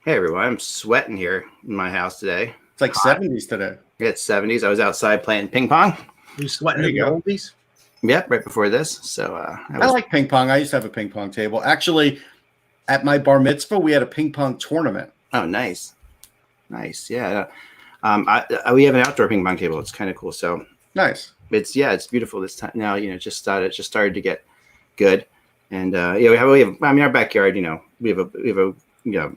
Hey everyone, I'm sweating here in my house today. It's like Hot. 70s today. It's 70s. I was outside playing ping pong. Are you sweating There in you the go. oldies? Yep, right before this. So I like ping pong. I used to have a ping pong table. Actually, at my bar mitzvah, we had a ping pong tournament. Oh, nice. Yeah. We have an outdoor ping pong table. It's kind of cool. So Nice. it's beautiful this time. Now, just started to get good. And we have our backyard, we have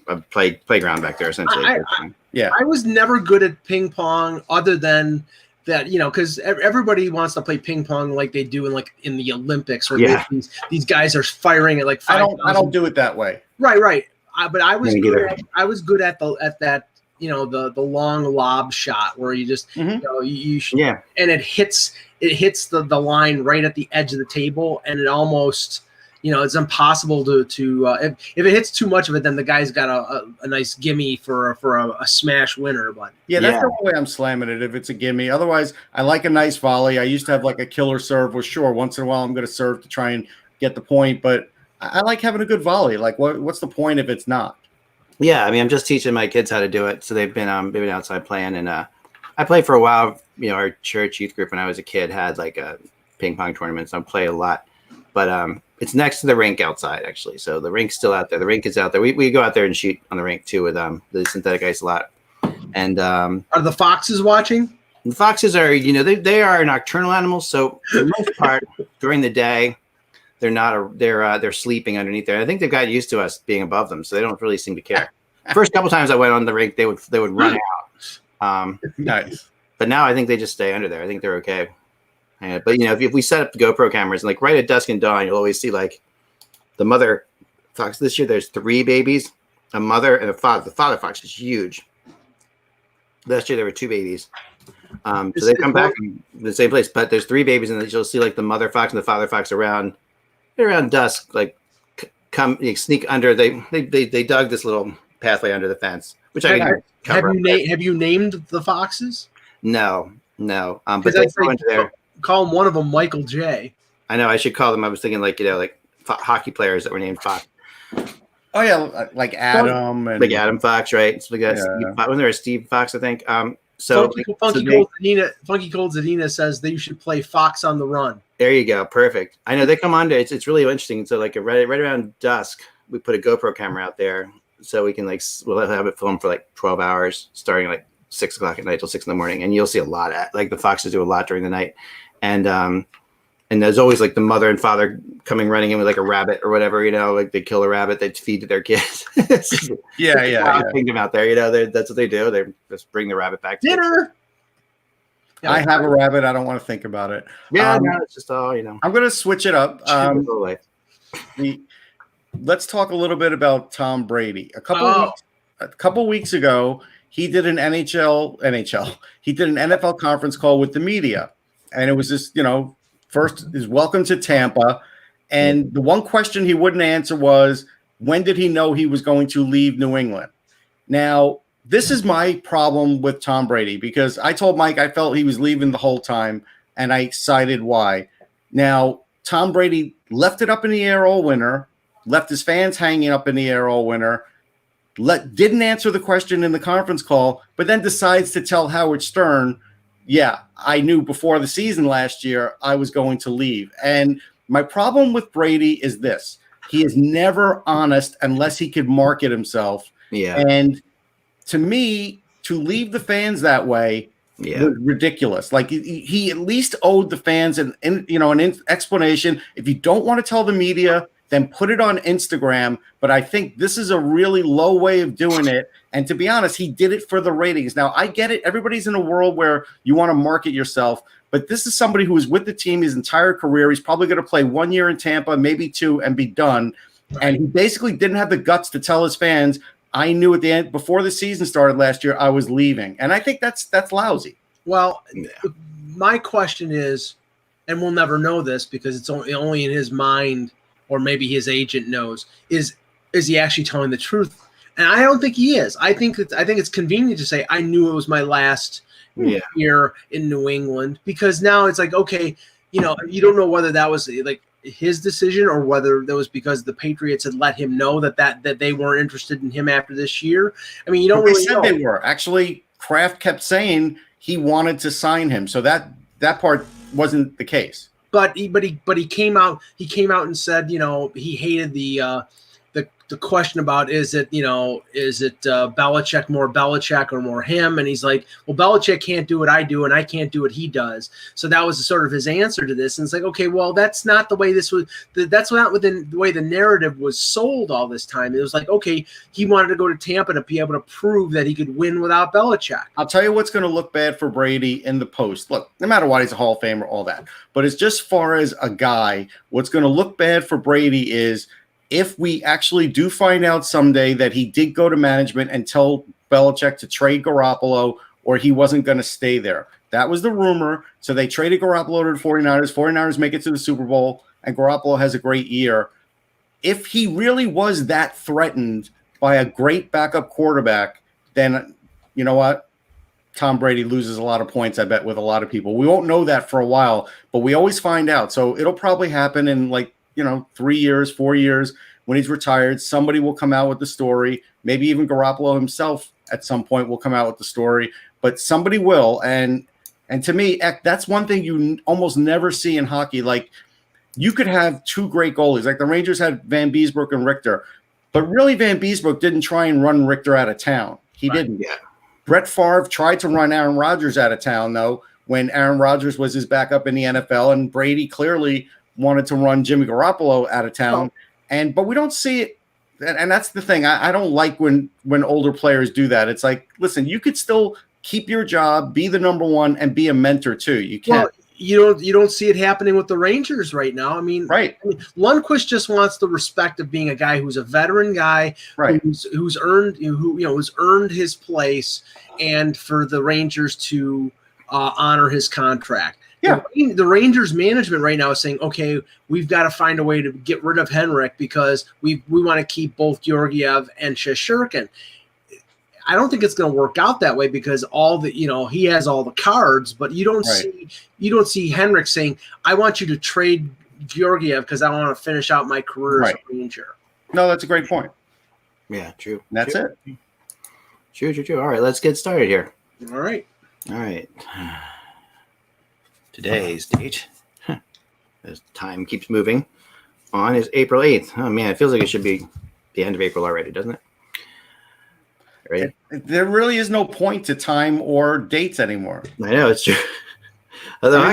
a playground back there essentially. I was never good at ping pong other than that, because everybody wants to play ping pong like they do in the Olympics, or these guys are firing at like 5,000. I don't do it that way. Right. But I was good at that, the long lob shot where you just and it hits the line right at the edge of the table, and it almost it's impossible to if it hits too much of it, then the guy's got a nice gimme for a smash winner. But that's the only way I'm slamming it, if it's a gimme. Otherwise, I like a nice volley. I used to have like a killer serve. Well, sure, once in a while I'm going to serve to try and get the point, but I like having a good volley. Like, what's the point if it's not? Yeah, I mean, I'm just teaching my kids how to do it. So they've been outside playing, and I played for a while. Our church youth group when I was a kid had like a ping pong tournament, so I play a lot. But it's next to the rink outside, actually. So the rink's still out there. The rink is out there. We go out there and shoot on the rink too with the synthetic ice a lot. And are the foxes watching? The foxes are, they are nocturnal animals. So for the most part, during the day, they're not. They're sleeping underneath there. I think they've got used to us being above them, so they don't really seem to care. First couple times I went on the rink, they would run out. Nice. But now I think they just stay under there. I think they're okay. But if we set up the GoPro cameras, and like right at dusk and dawn, you'll always see like the mother fox. This year there's 3 babies, a mother and a father. The father fox is huge. Last year there were 2 babies. So they come back in the same place, but there's 3 babies, and then you'll see like the mother fox and the father fox around dusk, like sneak under. They dug this little pathway under the fence, which I can cover. Have you named the foxes? No. But they go into there. Call one of them Michael J. I know I should call them. I was thinking like hockey players that were named Fox. Oh yeah, like Adam and like Adam Fox, right? It's like wasn't there a Steve Fox? I think. Funky Cold Zadina says that you should play Fox on the Run. There you go, perfect. I know they come on. It's really interesting. So like right around dusk, we put a GoPro camera out there, so we can we'll have it filmed for like 12 hours, starting like 6 o'clock at night till 6 in the morning, and you'll see a lot the foxes do a lot during the night. And there's always like the mother and father coming running in with like a rabbit or whatever, like they kill a rabbit, they feed to their kids. Kingdom out there, that's what they do. They just bring the rabbit back to dinner. I have a rabbit. I don't want to think about it. No, it's just all I'm going to switch it up. Let's talk a little bit about Tom Brady. A couple weeks ago, he did an He did an NFL conference call with the media, and it was just, first is welcome to Tampa. And the one question he wouldn't answer was, when did he know he was going to leave New England? Now, this is my problem with Tom Brady, because I told Mike I felt he was leaving the whole time, and I cited why. Now, Tom Brady left it up in the air all winter, left his fans hanging up in the air all winter, didn't answer the question in the conference call, but then decides to tell Howard Stern, I knew before the season last year I was going to leave. And my problem with Brady is this. He is never honest unless he could market himself. Yeah. And to me, to leave the fans that way was ridiculous. Like he at least owed the fans an explanation. If you don't want to tell the media, then put it on Instagram. But I think this is a really low way of doing it. And to be honest, he did it for the ratings. Now, I get it. Everybody's in a world where you want to market yourself. But this is somebody who was with the team his entire career. He's probably going to play 1 year in Tampa, maybe 2, and be done. Right. And he basically didn't have the guts to tell his fans, I knew at the end, before the season started last year, I was leaving. And I think that's lousy. Well, my question is, and we'll never know this because it's only in his mind, or maybe his agent knows, is he actually telling the truth? And I don't think he is. I think it's convenient to say, I knew it was my last year in New England, because now it's like, okay, you don't know whether that was like his decision, or whether that was because the Patriots had let him know that they weren't interested in him after this year. I mean, you don't really know. They were. Actually, Kraft kept saying he wanted to sign him, so that part wasn't the case. But he came out and said, he hated the question about is it Belichick or more him, and he's like, well, Belichick can't do what I do and I can't do what he does. So that was sort of his answer to this, and it's like, okay, well, that's not the way that's not within the way the narrative was sold all this time. It was like, okay, he wanted to go to Tampa to be able to prove that he could win without Belichick. I'll tell you what's going to look bad for Brady in the post. Look, no matter what, he's a Hall of Famer, all that, but it's just far as a guy, what's going to look bad for Brady is if we actually do find out someday that he did go to management and tell Belichick to trade Garoppolo or he wasn't going to stay there. That was the rumor. So they traded Garoppolo to the 49ers. 49ers make it to the Super Bowl, and Garoppolo has a great year. If he really was that threatened by a great backup quarterback, then you know what? Tom Brady loses a lot of points, I bet, with a lot of people. We won't know that for a while, but we always find out. So it'll probably happen in 3 years, 4 years, when he's retired. Somebody will come out with the story. Maybe even Garoppolo himself at some point will come out with the story, but somebody will. And to me, that's one thing you almost never see in hockey. Like, you could have two great goalies. Like the Rangers had Van Beesbrook and Richter, but really Van Beesbrook didn't try and run Richter out of town. He didn't. Yeah. Brett Favre tried to run Aaron Rodgers out of town, though, when Aaron Rodgers was his backup in the NFL, and Brady clearly wanted to run Jimmy Garoppolo out of town. But we don't see it. And that's the thing. I don't like when older players do that. It's like, listen, you could still keep your job, be the number one, and be a mentor too. You can't. Well, you don't see it happening with the Rangers right now. I mean, Lundqvist just wants the respect of being a guy who's a veteran guy, who's earned his place, and for the Rangers to honor his contract. Yeah, the Rangers management right now is saying, okay, we've got to find a way to get rid of Henrik because we want to keep both Georgiev and Shesterkin. I don't think it's going to work out that way because he has all the cards, but you don't see Henrik saying, I want you to trade Georgiev because I want to finish out my career as a Ranger. No, that's a great point. Yeah, true. That's it. True. All right, let's get started here. All right. Today's date, as time keeps moving on, is April 8th. Oh, man, it feels like it should be the end of April already, doesn't it? Right? There really is no point to time or dates anymore. I know, it's true. Although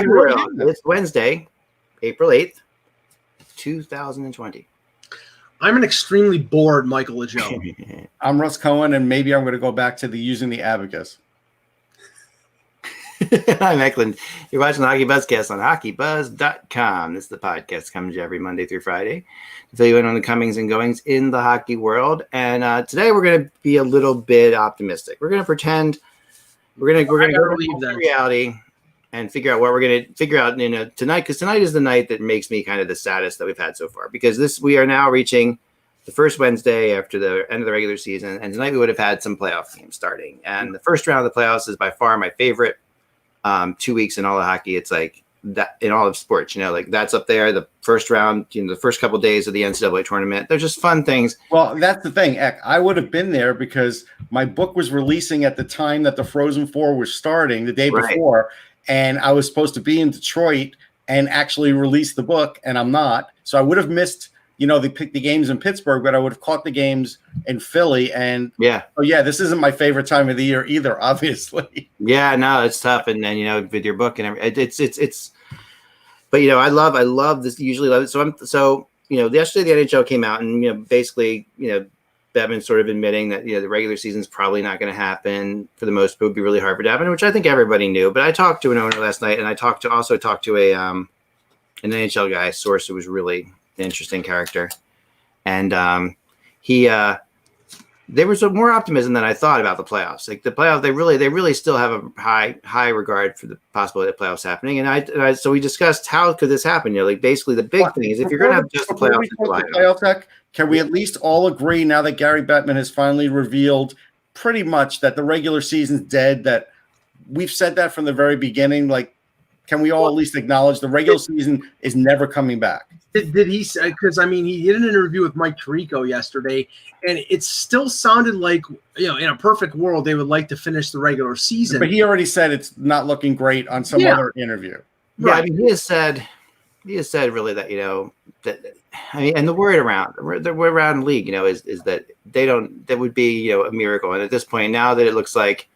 it's Wednesday, April 8th, 2020. I'm an extremely bored Michael LeJoe. I'm Russ Cohen, and maybe I'm going to go back to using the abacus. I'm Eklund. You're watching the HockeyBuzzcast on HockeyBuzz.com. This is the podcast coming to you every Monday through Friday to fill you in on the comings and goings in the hockey world. And today we're going to be a little bit optimistic. We're going to pretend we're going to go to reality and figure out what we're going to figure out tonight, because tonight is the night that makes me kind of the saddest that we've had so far, because we are now reaching the first Wednesday after the end of the regular season, and tonight we would have had some playoff games starting. And the first round of the playoffs is by far my favorite. 2 weeks in all of hockey, it's like that in all of sports, that's up there. The first round, the first couple of days of the NCAA tournament, they're just fun things. Well, that's the thing, Eck. I would have been there because my book was releasing at the time that the Frozen Four was starting the day before, and I was supposed to be in Detroit and actually release the book, and I'm not. So I would have missed, they picked the games in Pittsburgh, but I would have caught the games in Philly. And this isn't my favorite time of the year either, obviously. Yeah, no, it's tough. And then, with your book and everything, it's, but I love this, usually love it. So yesterday the NHL came out and, basically, Bevan's sort of admitting that, the regular season's probably not going to happen for the most, it would be really hard for it to happen, which I think everybody knew. But I talked to an owner last night, and I also talked to an NHL guy, source who was really interesting character, and there was more optimism than I thought about the playoffs. Like the playoffs, they really still have a high regard for the possibility of playoffs happening. And so we discussed how could this happen. Basically the big thing is if you're going to have just the playoffs. Can we at least all agree now that Gary Bettman has finally revealed pretty much that the regular season's dead? That we've said that from the very beginning. Like can we all at least acknowledge the regular season is never coming back? Did he say? Because I mean, he did an interview with Mike Tirico yesterday, and it still sounded like, you know, in a perfect world they would like to finish the regular season. But he already said it's not looking great on some other interview. Yeah, I mean, he has said really that, you know, that, I mean, and the word around the league, you know, is that that would be, you know, a miracle. And at this point, now that it looks like,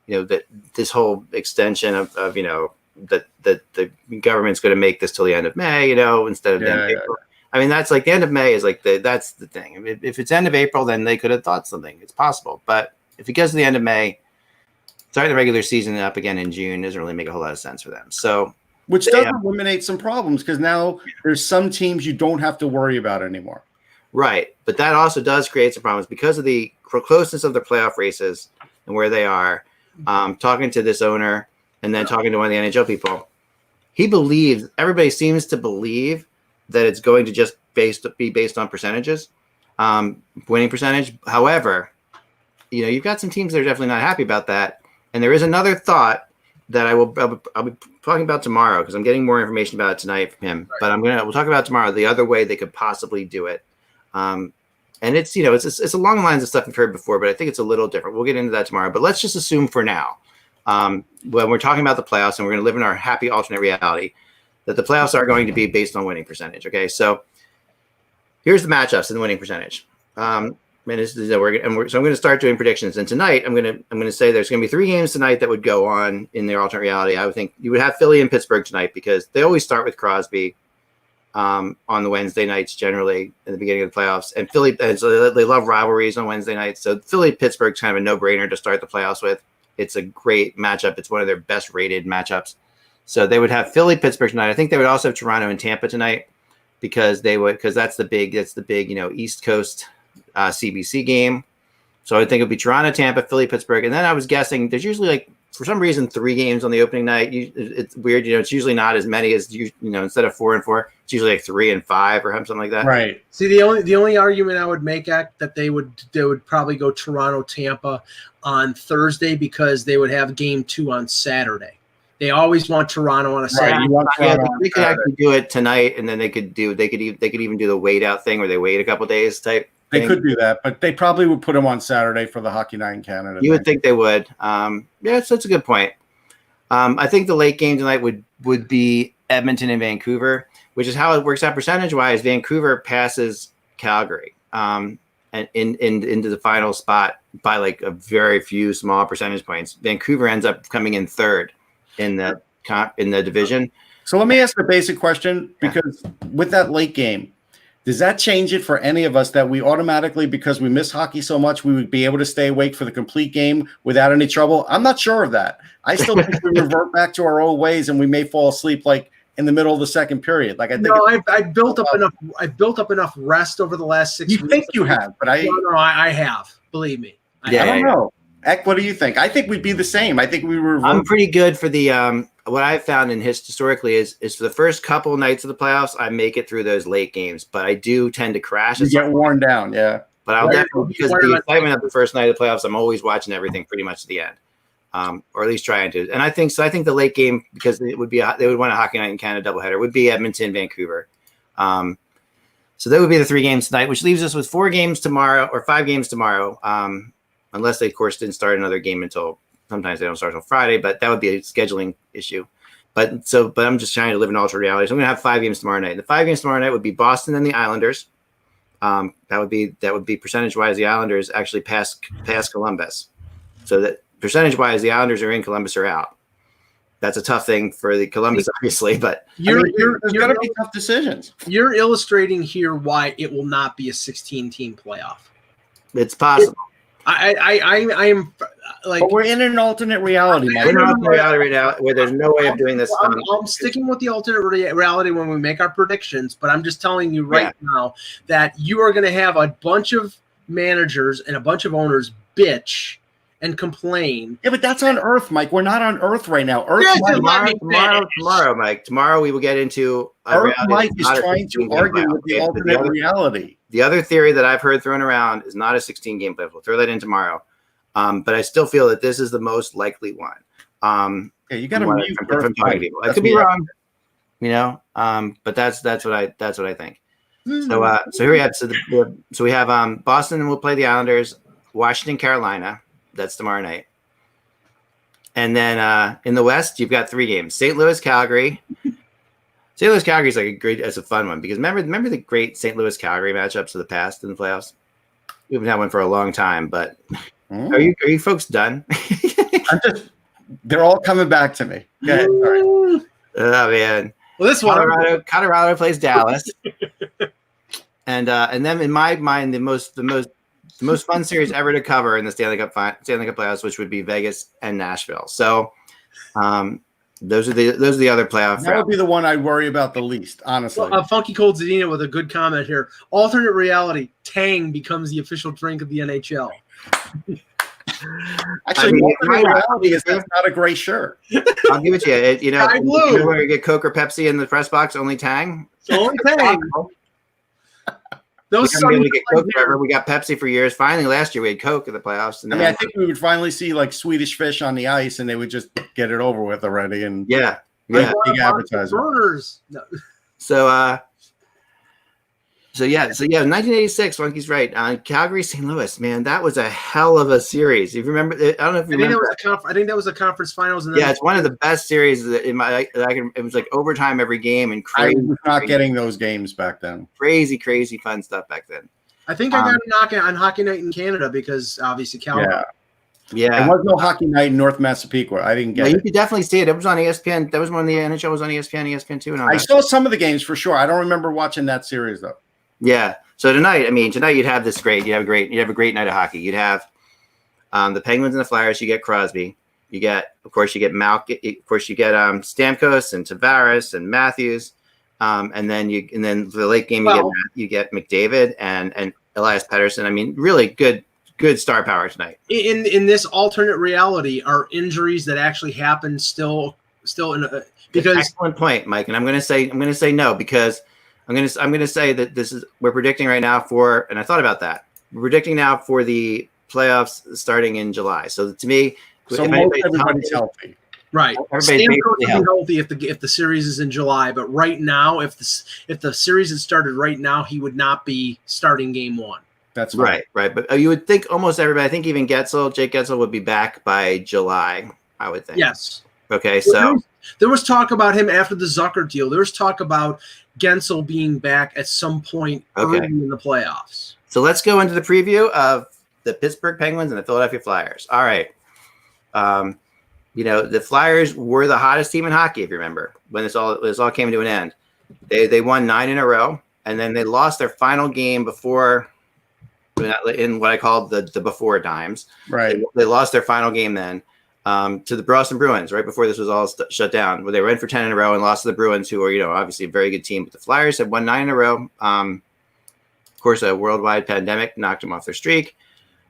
you know, that this whole extension of you know, that the government's going to make this till the end of May, you know, instead of the end of April. I mean, that's like the end of May is like that's the thing. I mean, if it's end of April, then they could have thought something. It's possible. But if it goes to the end of May, starting the regular season up again in June doesn't really make a whole lot of sense for them. So, which does eliminate some problems because now there's some teams you don't have to worry about anymore. Right. But that also does create some problems because of the closeness of the playoff races and where they are. Talking to this owner and then talking to one of the NHL people, everybody seems to believe that it's going to just be based on percentages, winning percentage. However, you know, you've got some teams that are definitely not happy about that. And there is another thought that I'll be talking about tomorrow because I'm getting more information about it tonight from him. Right. But we'll talk about tomorrow the other way they could possibly do it. And it's, you know, it's along the lines of stuff we've heard before, but I think it's a little different. We'll get into that tomorrow. But let's just assume for now, when we're talking about the playoffs and we're going to live in our happy alternate reality, that the playoffs are going to be based on winning percentage. Okay, so here's the matchups and the winning percentage. So I'm going to start doing predictions. And tonight, I'm going to say there's going to be 3 games tonight that would go on in their alternate reality. I would think you would have Philly and Pittsburgh tonight because they always start with Crosby on the Wednesday nights, generally in the beginning of the playoffs. And Philly, and so they love rivalries on Wednesday nights. So Philly Pittsburgh's kind of a no-brainer to start the playoffs with. It's a great matchup. It's one of their best rated matchups. So they would have Philly Pittsburgh tonight. I think they would also have Toronto and Tampa tonight because that's the big, you know, East Coast CBC game. So I think it would be Toronto, Tampa, Philly, Pittsburgh. And then I was guessing there's usually, like, for some reason, 3 games on the opening night. It's weird, you know. It's usually not as many as you know. Instead of 4 and 4, it's usually like 3 and 5 or something like that. Right. See, the only argument I would make that they would probably go Toronto, Tampa on Thursday because they would have game 2 on Saturday. They always want Toronto on a Saturday. They could actually do it tonight, and then they could even do the wait out thing where they wait a couple days type. They could do that, but they probably would put them on Saturday for the Hockey Night in Canada. You would think they would. Yeah, so that's a good point. I think the late game tonight would be Edmonton and Vancouver, which is how it works out percentage-wise. Vancouver passes Calgary and into the final spot by like a very few small percentage points. Vancouver ends up coming in 3rd in the division. So let me ask a basic question, because with that late game, does that change it for any of us that we automatically, because we miss hockey so much, we would be able to stay awake for the complete game without any trouble? I'm not sure of that. I still think we revert back to our old ways and we may fall asleep like in the middle of the second period. Like I think I built up enough rest over the last 6 weeks. You think you have, but I have. Believe me. I don't know. Eck, what do you think? I think we'd be the same. I think we were. I'm pretty good for the what I've found historically is for the first couple nights of the playoffs, I make it through those late games, but I do tend to crash. You get worn down, yeah. But I'll definitely, because of the excitement of the first night of the playoffs, I'm always watching everything pretty much to the end, or at least trying to. And I think the late game, because they would want a Hockey Night in Canada doubleheader, would be Edmonton, Vancouver. So that would be the 3 games tonight, which leaves us with 4 games tomorrow or 5 games tomorrow. Unless they, of course, didn't start another game until sometimes they don't start until Friday, but that would be a scheduling issue. But I'm just trying to live in alternate reality. So I'm going to have 5 games tomorrow night. The 5 games tomorrow night would be Boston and the Islanders. That would be percentage wise. The Islanders actually pass Columbus. So that percentage wise, the Islanders are in, Columbus are out. That's a tough thing for the Columbus, obviously, but there's got to be tough decisions. You're illustrating here why it will not be a 16-team playoff. It's possible. I am like. But we're in an alternate reality. We're in an alternate reality right now where there's no way of doing this. I'm sticking with the alternate reality when we make our predictions, but I'm just telling you now that you are going to have a bunch of managers and a bunch of owners bitch and complain. Yeah, but that's on Earth, Mike. We're not on Earth right now. Earth, tomorrow, Mike. Tomorrow we will get into Earth. Mike is trying to argue with the alternate reality. The other theory that I've heard thrown around is not a 16-game playoff. We'll throw that in tomorrow. But I still feel that this is the most likely one. You got to mute from talking to people. I could be wrong, but that's what I think. So here we have so we have Boston will play the Islanders, Washington, Carolina. That's tomorrow night. And then in the West, you've got 3 games: St. Louis, Calgary. St. Louis, Calgary is a fun one because remember the great St. Louis, Calgary matchups of the past in the playoffs. We haven't had one for a long time, but are you folks done? They're all coming back to me. Okay, sorry. Oh man. Well, this Colorado plays Dallas, and then in my mind, the most fun series ever to cover in the Stanley Cup playoffs, which would be Vegas and Nashville. So, those are the other playoff. That would be the one I worry about the least, honestly. Funky Cold Zadina with a good comment here. Alternate reality: Tang becomes the official drink of the NHL. Actually, alternate reality is that's not a gray shirt. I'll give it to you. Where you get Coke or Pepsi in the press box, only Tang. Only Tang. We got Pepsi for years. Finally, last year we had Coke in the playoffs. And I think we would finally see like Swedish Fish on the ice, and they would just get it over with already. And big advertiser. Burners. No. So 1986. Funky's right. Calgary, St. Louis. Man, that was a hell of a series. If you remember, I don't know if you remember. I think that was a conference finals. And it's one of the best series it was like overtime every game and crazy. I was not getting those games back then. Crazy fun stuff back then. I think I got a knock on Hockey Night in Canada because obviously Calgary. Yeah. There was no Hockey Night in North Massapequa. I didn't get it. You could definitely see it. It was on ESPN. That was when the NHL was on ESPN2. And all I saw some of the games for sure. I don't remember watching that series though. Yeah. So tonight you'd have this great. You'd have a great night of hockey. You'd have the Penguins and the Flyers. You get Crosby. You get Malkin. Of course, you get Stamkos and Tavares and Matthews. And then for the late game, you get McDavid and Elias Pettersson. I mean, really good star power tonight. In this alternate reality, are injuries that actually happen still in because excellent point, Mike. And I'm going to say no because. I'm gonna say that we're predicting right now and I thought about that. We're predicting now for the playoffs starting in July. So to me, everybody's healthy. Right. Stamkos is healthy if the series is in July, but right now, if the series had started right now, he would not be starting game 1. That's right. But you would think almost everybody. I think even Jake Getzel would be back by July. I would think. Yes. Okay. So there was talk about him after the Zucker deal. There was talk about Gensel being back at some point early in the playoffs. So let's go into the preview of the Pittsburgh Penguins and the Philadelphia Flyers. All right. The Flyers were the hottest team in hockey, if you remember, when this all came to an end. They won 9 in a row, and then they lost their final game before in what I call the before times. Right. They lost their final game then. To the Boston Bruins right before this was all shut down, where they went for 10 in a row and lost to the Bruins, who are obviously a very good team. But the Flyers had won 9 in a row. Of course, a worldwide pandemic knocked them off their streak.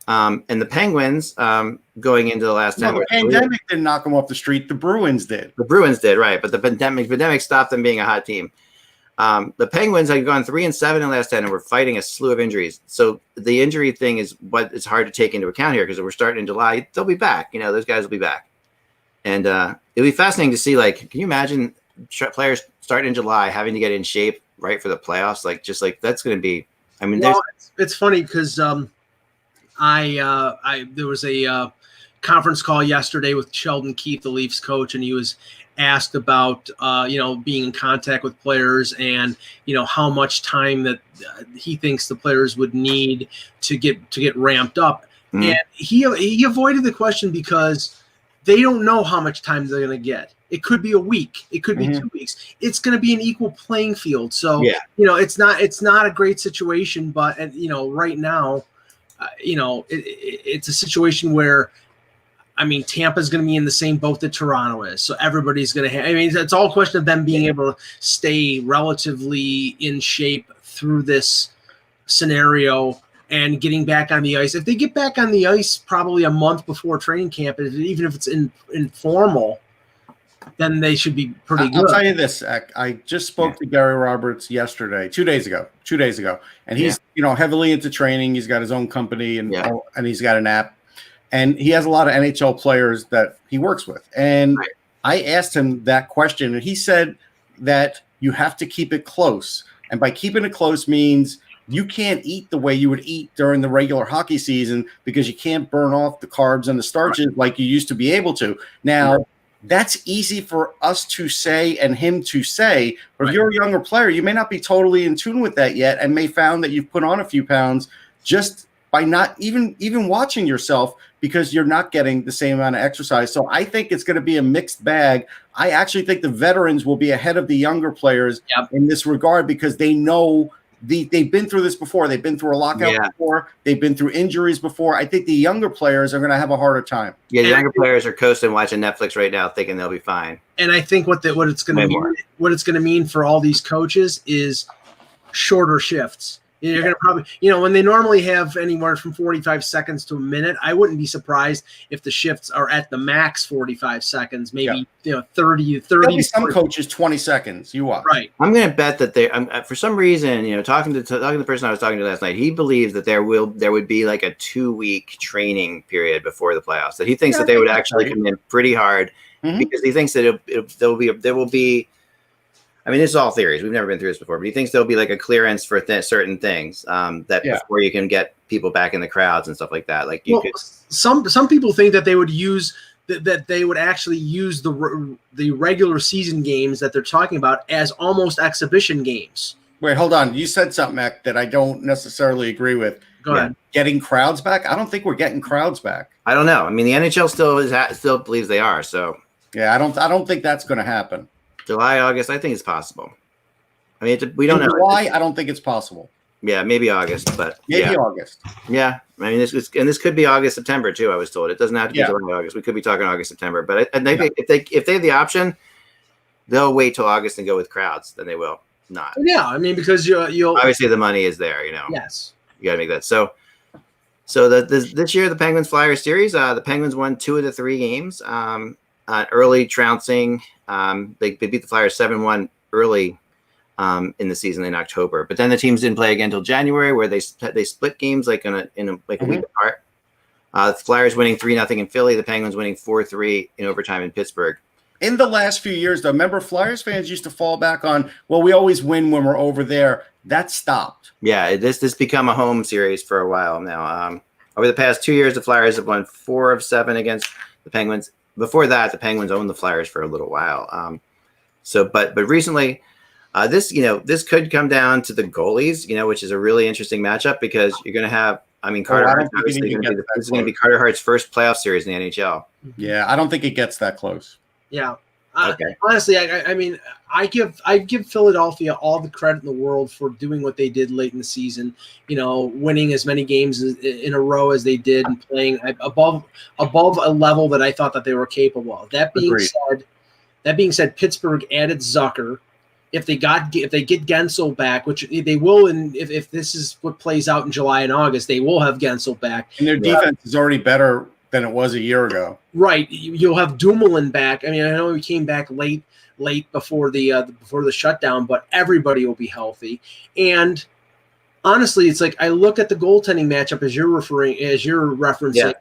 And the Penguins, going into the last 10. The pandemic didn't knock them off the street. The Bruins did. The Bruins did, right? But the pandemic stopped them being a hot team. The Penguins had gone 3-7 in the last 10 and were fighting a slew of injuries. So the injury thing is what is hard to take into account here because if we're starting in July, they'll be back. Those guys will be back. And it'll be fascinating to see, can you imagine players starting in July having to get in shape right for the playoffs? That's going to be, it's funny because there was a conference call yesterday with Sheldon Keefe, the Leafs coach, and he was asked about being in contact with players and how much time that he thinks the players would need to get ramped up. And he avoided the question because they don't know how much time they're going to get. It could be a week, it could be 2 weeks. It's going to be an equal playing field. So it's not a great situation, but right now it's a situation where Tampa's going to be in the same boat that Toronto is. So everybody's going to have – it's all a question of them being able to stay relatively in shape through this scenario and getting back on the ice. If they get back on the ice probably a month before training camp, even if it's informal, then they should be pretty good. I'll tell you this. I just spoke to Gary Roberts yesterday, 2 days ago. And he's heavily into training. He's got his own company and he's got an app. and he has a lot of NHL players that he works with. And I asked him that question, and he said that you have to keep it close. And by keeping it close means you can't eat the way you would eat during the regular hockey season because you can't burn off the carbs and the starches like you used to be able to. Now, that's easy for us to say and him to say, but if you're a younger player, you may not be totally in tune with that yet and may found that you've put on a few pounds just by not even watching yourself because you're not getting the same amount of exercise. So I think it's going to be a mixed bag. I actually think the veterans will be ahead of the younger players in this regard because they know they've been through this before. They've been through a lockout before. They've been through injuries before. I think the younger players are going to have a harder time. Yeah, the younger players are coasting, watching Netflix right now, thinking they'll be fine. And I think what it's going to mean for all these coaches is shorter shifts. You're going to probably, when they normally have anywhere from 45 seconds to a minute, I wouldn't be surprised if the shifts are at the max 45 seconds, maybe 30. There'll be some coaches 20 seconds. You are right. I'm going to bet that they, for some reason, talking to the person I was talking to last night, he believes that there would be like a 2-week training period before the playoffs. That he thinks that they would actually come in pretty hard because he thinks that there will be. I mean, this is all theories. We've never been through this before, but he thinks there'll be like a clearance for certain things before you can get people back in the crowds and stuff like that. Like some people think that they would use that they would actually use the regular season games that they're talking about as almost exhibition games. Wait, hold on. You said something, Mac, that I don't necessarily agree with. Go ahead. Getting crowds back? I don't think we're getting crowds back. I don't know. I mean, the NHL still believes they are. So yeah, I don't think that's going to happen. July, August, I think it's possible. I mean, we don't know. July, I don't think it's possible. Yeah, maybe August, but maybe August. Yeah, I mean, this could be August, September too. I was told it doesn't have to be July, August. We could be talking August, September. But if they have the option, they'll wait till August and go with crowds. Then they will not. Yeah, I mean, because you'll obviously the money is there. Yes, you got to make that. So this year the Penguins Flyers series, the Penguins won 2 of the 3 games. Early trouncing. They beat the Flyers 7-1 early in the season in October, but then the teams didn't play again until January, where they split games like a week apart. The Flyers winning 3-0 in Philly, the Penguins winning 4-3 in overtime in Pittsburgh. In the last few years, though, remember Flyers fans used to fall back on, well, we always win when we're over there. That stopped. Yeah, this become a home series for a while now. Over the past 2 years, the Flyers have won 4 of 7 against the Penguins. Before that, the Penguins owned the Flyers for a little while. But recently, this could come down to the goalies, which is a really interesting matchup because you're going to have, Carter Hart. Obviously, this is going to be Carter Hart's first playoff series in the NHL. Yeah, I don't think it gets that close. Yeah. Okay. Honestly, I give Philadelphia all the credit in the world for doing what they did late in the season. Winning as many games in a row as they did and playing above a level that I thought that they were capable of. That being said, Pittsburgh added Zucker. If they get Gensel back, which they will, and if this is what plays out in July and August, they will have Gensel back. And their defense is already better than it was a year ago. Right. You'll have Dumoulin back. I mean, I know he came back late before the shutdown, but everybody will be healthy. And honestly, it's like I look at the goaltending matchup as you're referencing,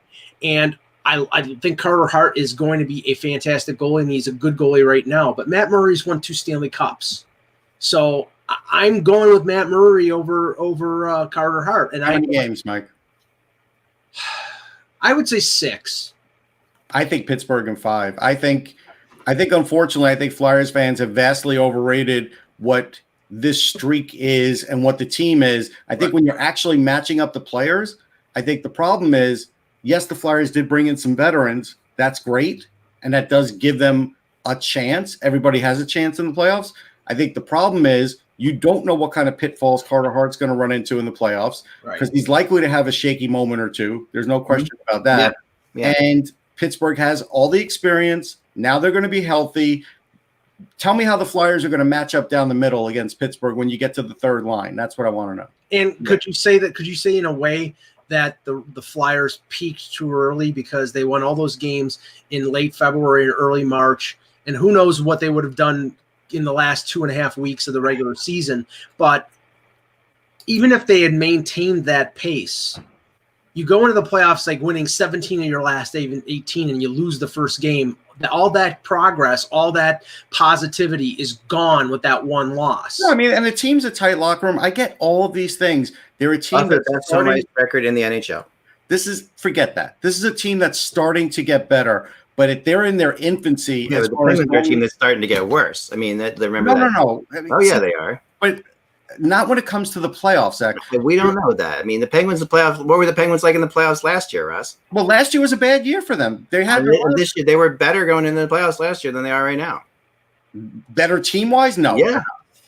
and I think Carter Hart is going to be a fantastic goalie, and he's a good goalie right now. But Matt Murray's won 2 Stanley Cups, so I'm going with Matt Murray over Carter Hart. And how many games, Mike? I would say 6. I think Pittsburgh in 5. I think unfortunately, Flyers fans have vastly overrated what this streak is and what the team is. I think when you're actually matching up the players, I think the problem is, yes, the Flyers did bring in some veterans. That's great. And that does give them a chance. Everybody has a chance in the playoffs. I think the problem is you don't know what kind of pitfalls Carter Hart's going to run into in the playoffs because he's likely to have a shaky moment or two. There's no question about that. Yeah. And Pittsburgh has all the experience. Now they're going to be healthy. Tell me how the Flyers are going to match up down the middle against Pittsburgh when you get to the third line. That's what I want to know. And could you say in a way that the Flyers peaked too early because they won all those games in late February and early March, and who knows what they would have done in the last 2.5 weeks of the regular season. But even if they had maintained that pace, you go into the playoffs like winning 17 of your last 18 and you lose the first game. All that progress, all that positivity is gone with that one loss. No, I mean, and the team's a tight locker room. I get all of these things. They're a team that's so nice record in the NHL. Forget that. This is a team that's starting to get better, but if they're in their infancy, yeah, the Penguins are a team that's starting to get worse. I mean, remember that? No. I mean, yeah, they are. But not when it comes to the playoffs, Zach. We don't know that. I mean, the Penguins, the playoffs. What were the Penguins like in the playoffs last year, Russ? Well, last year was a bad year for them. They had this year. They were better going into the playoffs last year than they are right now. Better team wise, no. Yeah,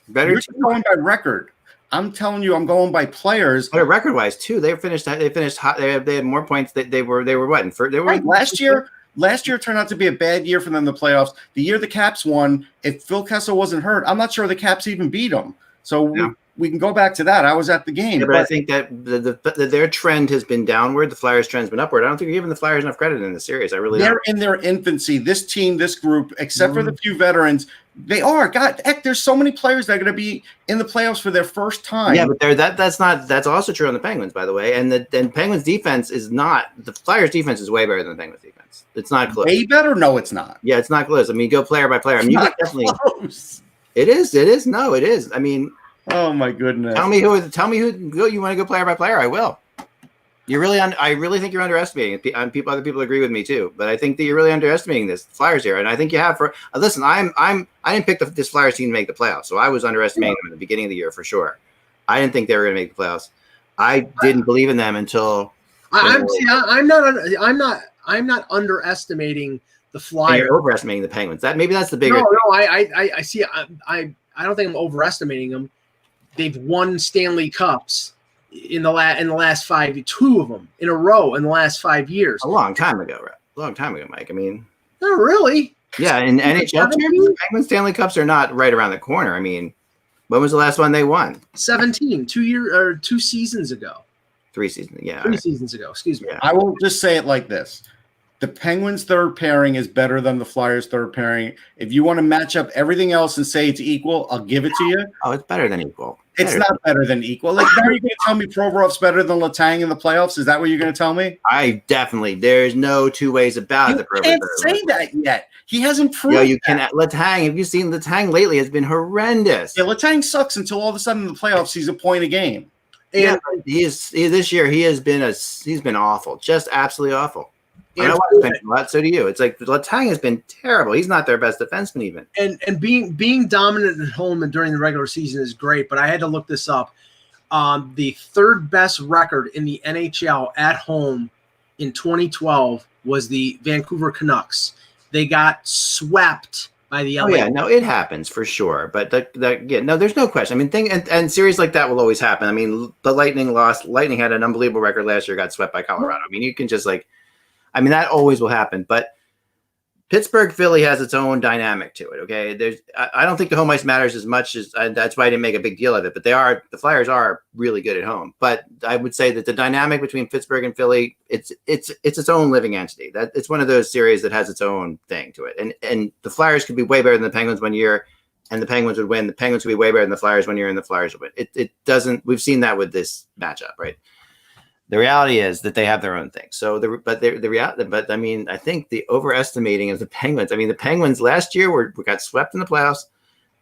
better. You're going by record. I'm telling you, I'm going by players. Better record wise too. They finished hot. They had more points. They were what? Right. Last year turned out to be a bad year for them in the playoffs. The year the Caps won, if Phil Kessel wasn't hurt, I'm not sure the Caps even beat them. So we can go back to that. I was at the game. Yeah, but I think that their trend has been downward. The Flyers' trend's been upward. I don't think you're giving the Flyers enough credit in the series. I really don't. They're in their infancy. This team, this group, except for the few veterans, they are. God, heck, there's so many players that are going to be in the playoffs for their first time. Yeah, but that's also true on the Penguins, by the way. And the Penguins' defense is not – the Flyers' defense is way better than the Penguins' defense. It's not close. Way better? No, it's not. Yeah, it's not close. I mean, go player by player. I mean, you can definitely close. It is. No, it is. I mean – oh my goodness! Tell me who you want to go player by player. I will. I really think you're underestimating it. Other people agree with me too, but I think that you're really underestimating this Flyers here, and I think you have for. Listen, I didn't pick this Flyers team to make the playoffs, so I was underestimating them at the beginning of the year for sure. I didn't think they were going to make the playoffs. I didn't believe in them until. I'm not underestimating the Flyers. You're overestimating the Penguins. That's the bigger. No, I see. I don't think I'm overestimating them. They've won Stanley Cups in the last 5, 2 of them in a row in the last 5 years. A long time ago, Mike. I mean, not really. Yeah, in NHL terms, the Penguins Stanley Cups are not right around the corner. I mean, when was the last one they won? 17, 2 seasons ago. 3 seasons, yeah. 3 seasons ago, excuse me. Yeah. I will just say it like this. The Penguins' third pairing is better than the Flyers' third pairing. If you want to match up everything else and say it's equal, I'll give it to you. Oh, it's better than equal. It's not better than equal. Like, now you're going to tell me Provorov's better than Letang in the playoffs? Is that what you're going to tell me? There's no two ways about it. You can't say that yet. He hasn't proved you cannot. Letang, have you seen Letang lately? Has been horrendous. Yeah, Letang sucks until all of a sudden in the playoffs he's a point a game. And this year he's been awful, just absolutely awful. I know a lot, so do you. It's like Letang has been terrible. He's not their best defenseman even. And being dominant at home and during the regular season is great, but I had to look this up. The third best record in the NHL at home in 2012 was the Vancouver Canucks. They got swept by the LA. Oh yeah, no, it happens for sure. But there's no question. I mean, and series like that will always happen. I mean, the Lightning lost. Lightning had an unbelievable record last year, got swept by Colorado. I mean, you can just that always will happen. But Pittsburgh, Philly has its own dynamic to it. Okay, I don't think the home ice matters as much as that's why I didn't make a big deal of it. But the Flyers are really good at home. But I would say that the dynamic between Pittsburgh and Philly, it's its own living entity. That it's one of those series that has its own thing to it. And the Flyers could be way better than the Penguins one year, and the Penguins would win. The Penguins would be way better than the Flyers one year, and the Flyers would win. It doesn't. We've seen that with this matchup, right? The reality is that they have their own thing. So I mean, I think the overestimating of the Penguins. I mean, the Penguins last year got swept in the playoffs,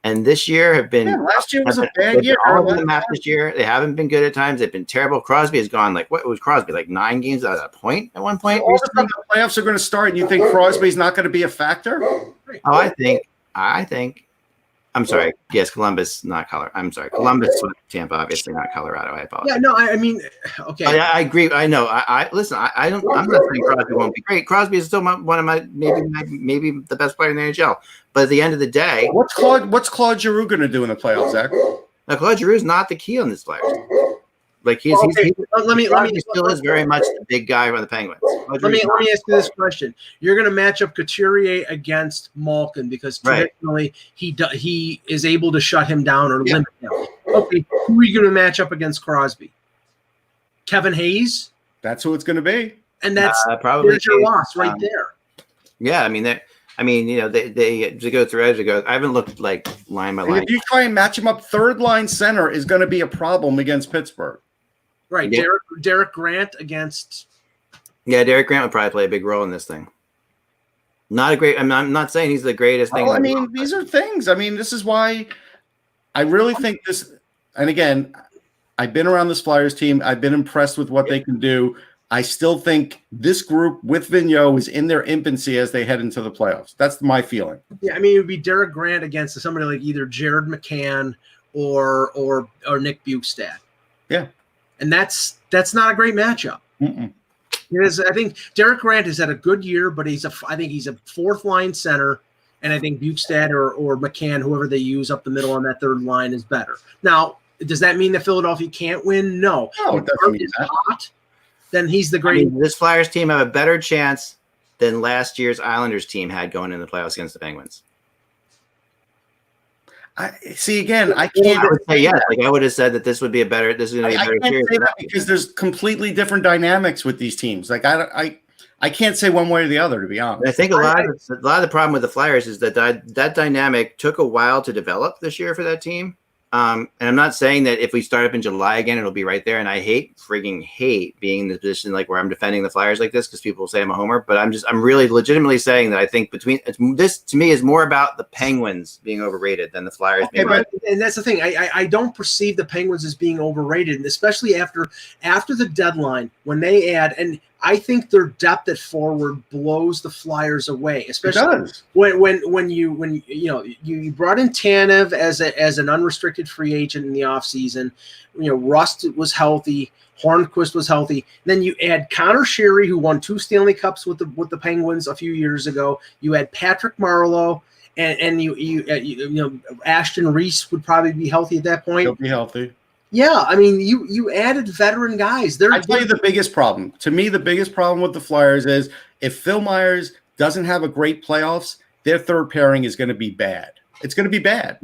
and this year have been. Yeah, last year was a bad year. All over the map this year. They haven't been good at times. They've been terrible. Crosby has gone what was Crosby 9 games out of a point at one point? All of a sudden the playoffs are going to start, and you think Crosby's not going to be a factor? Oh, I think. I'm sorry. Yes, Columbus, not Colorado. I'm sorry. Columbus swept Tampa, obviously not Colorado. I apologize. Yeah, no, I mean, okay. I agree. I know. Listen. I'm not saying Crosby won't be great. Crosby is still one of my maybe the best player in the NHL. But at the end of the day, what's Claude Giroux going to do in the playoffs, Zach? Now, Claude Giroux is not the key on this Flyers. Let me still is very much the big guy on the Penguins. Let me ask you this question: you're going to match up Couturier against Malkin because traditionally he is able to shut him down or limit him. Okay, who are you going to match up against Crosby? Kevin Hayes. That's who it's going to be, and that's probably your loss right there. Yeah, I mean they to go through as it goes. I haven't looked line by line. If you try and match him up, third line center is going to be a problem against Pittsburgh. Right. Yeah. Derek Grant against. Yeah, Derek Grant would probably play a big role in this thing. Not a great. I'm not saying he's the greatest thing. I mean, these are things. I mean, this is why I really think this. And again, I've been around this Flyers team. I've been impressed with what they can do. I still think this group with Vigneault is in their infancy as they head into the playoffs. That's my feeling. Yeah, I mean, it would be Derek Grant against somebody like either Jared McCann or Nick Bukestad. Yeah, and that's not a great matchup. Because I think Derek Grant has had a good year, but I think he's a fourth line center, and I think Bukestad or McCann, whoever they use up the middle on that third line, is better. Now, does that mean that Philadelphia can't win? No. No, it doesn't mean that. Hot, then he's the great. This Flyers team have a better chance than last year's Islanders team had going in the playoffs against the Penguins. I can't. I would say yes. Like I would have said that this would be a better. This is going to be a better series. I can't say that because there's completely different dynamics with these teams. Like I can't say one way or the other, to be honest. I think a lot of the problem with the Flyers is that dynamic took a while to develop this year for that team. And I'm not saying that if we start up in July again, it'll be right there. And I freaking hate being in the position like where I'm defending the Flyers like this because people will say I'm a homer. But I'm really legitimately saying that I think this to me is more about the Penguins being overrated than the Flyers. Okay, and that's the thing. I don't perceive the Penguins as being overrated, and especially after the deadline when they add and. I think their depth at forward blows the Flyers away, especially when you brought in Tanev as an unrestricted free agent in the offseason. Rust was healthy, Hornquist was healthy. Then you add Connor Sheary, who won 2 Stanley Cups with the Penguins a few years ago. You had Patrick Marleau, and you Ashton Reese would probably be healthy at that point. He'll be healthy. Yeah, I mean, you added veteran guys. I tell you the biggest problem. To me, the biggest problem with the Flyers is if Phil Myers doesn't have a great playoffs, their third pairing is going to be bad. It's going to be bad.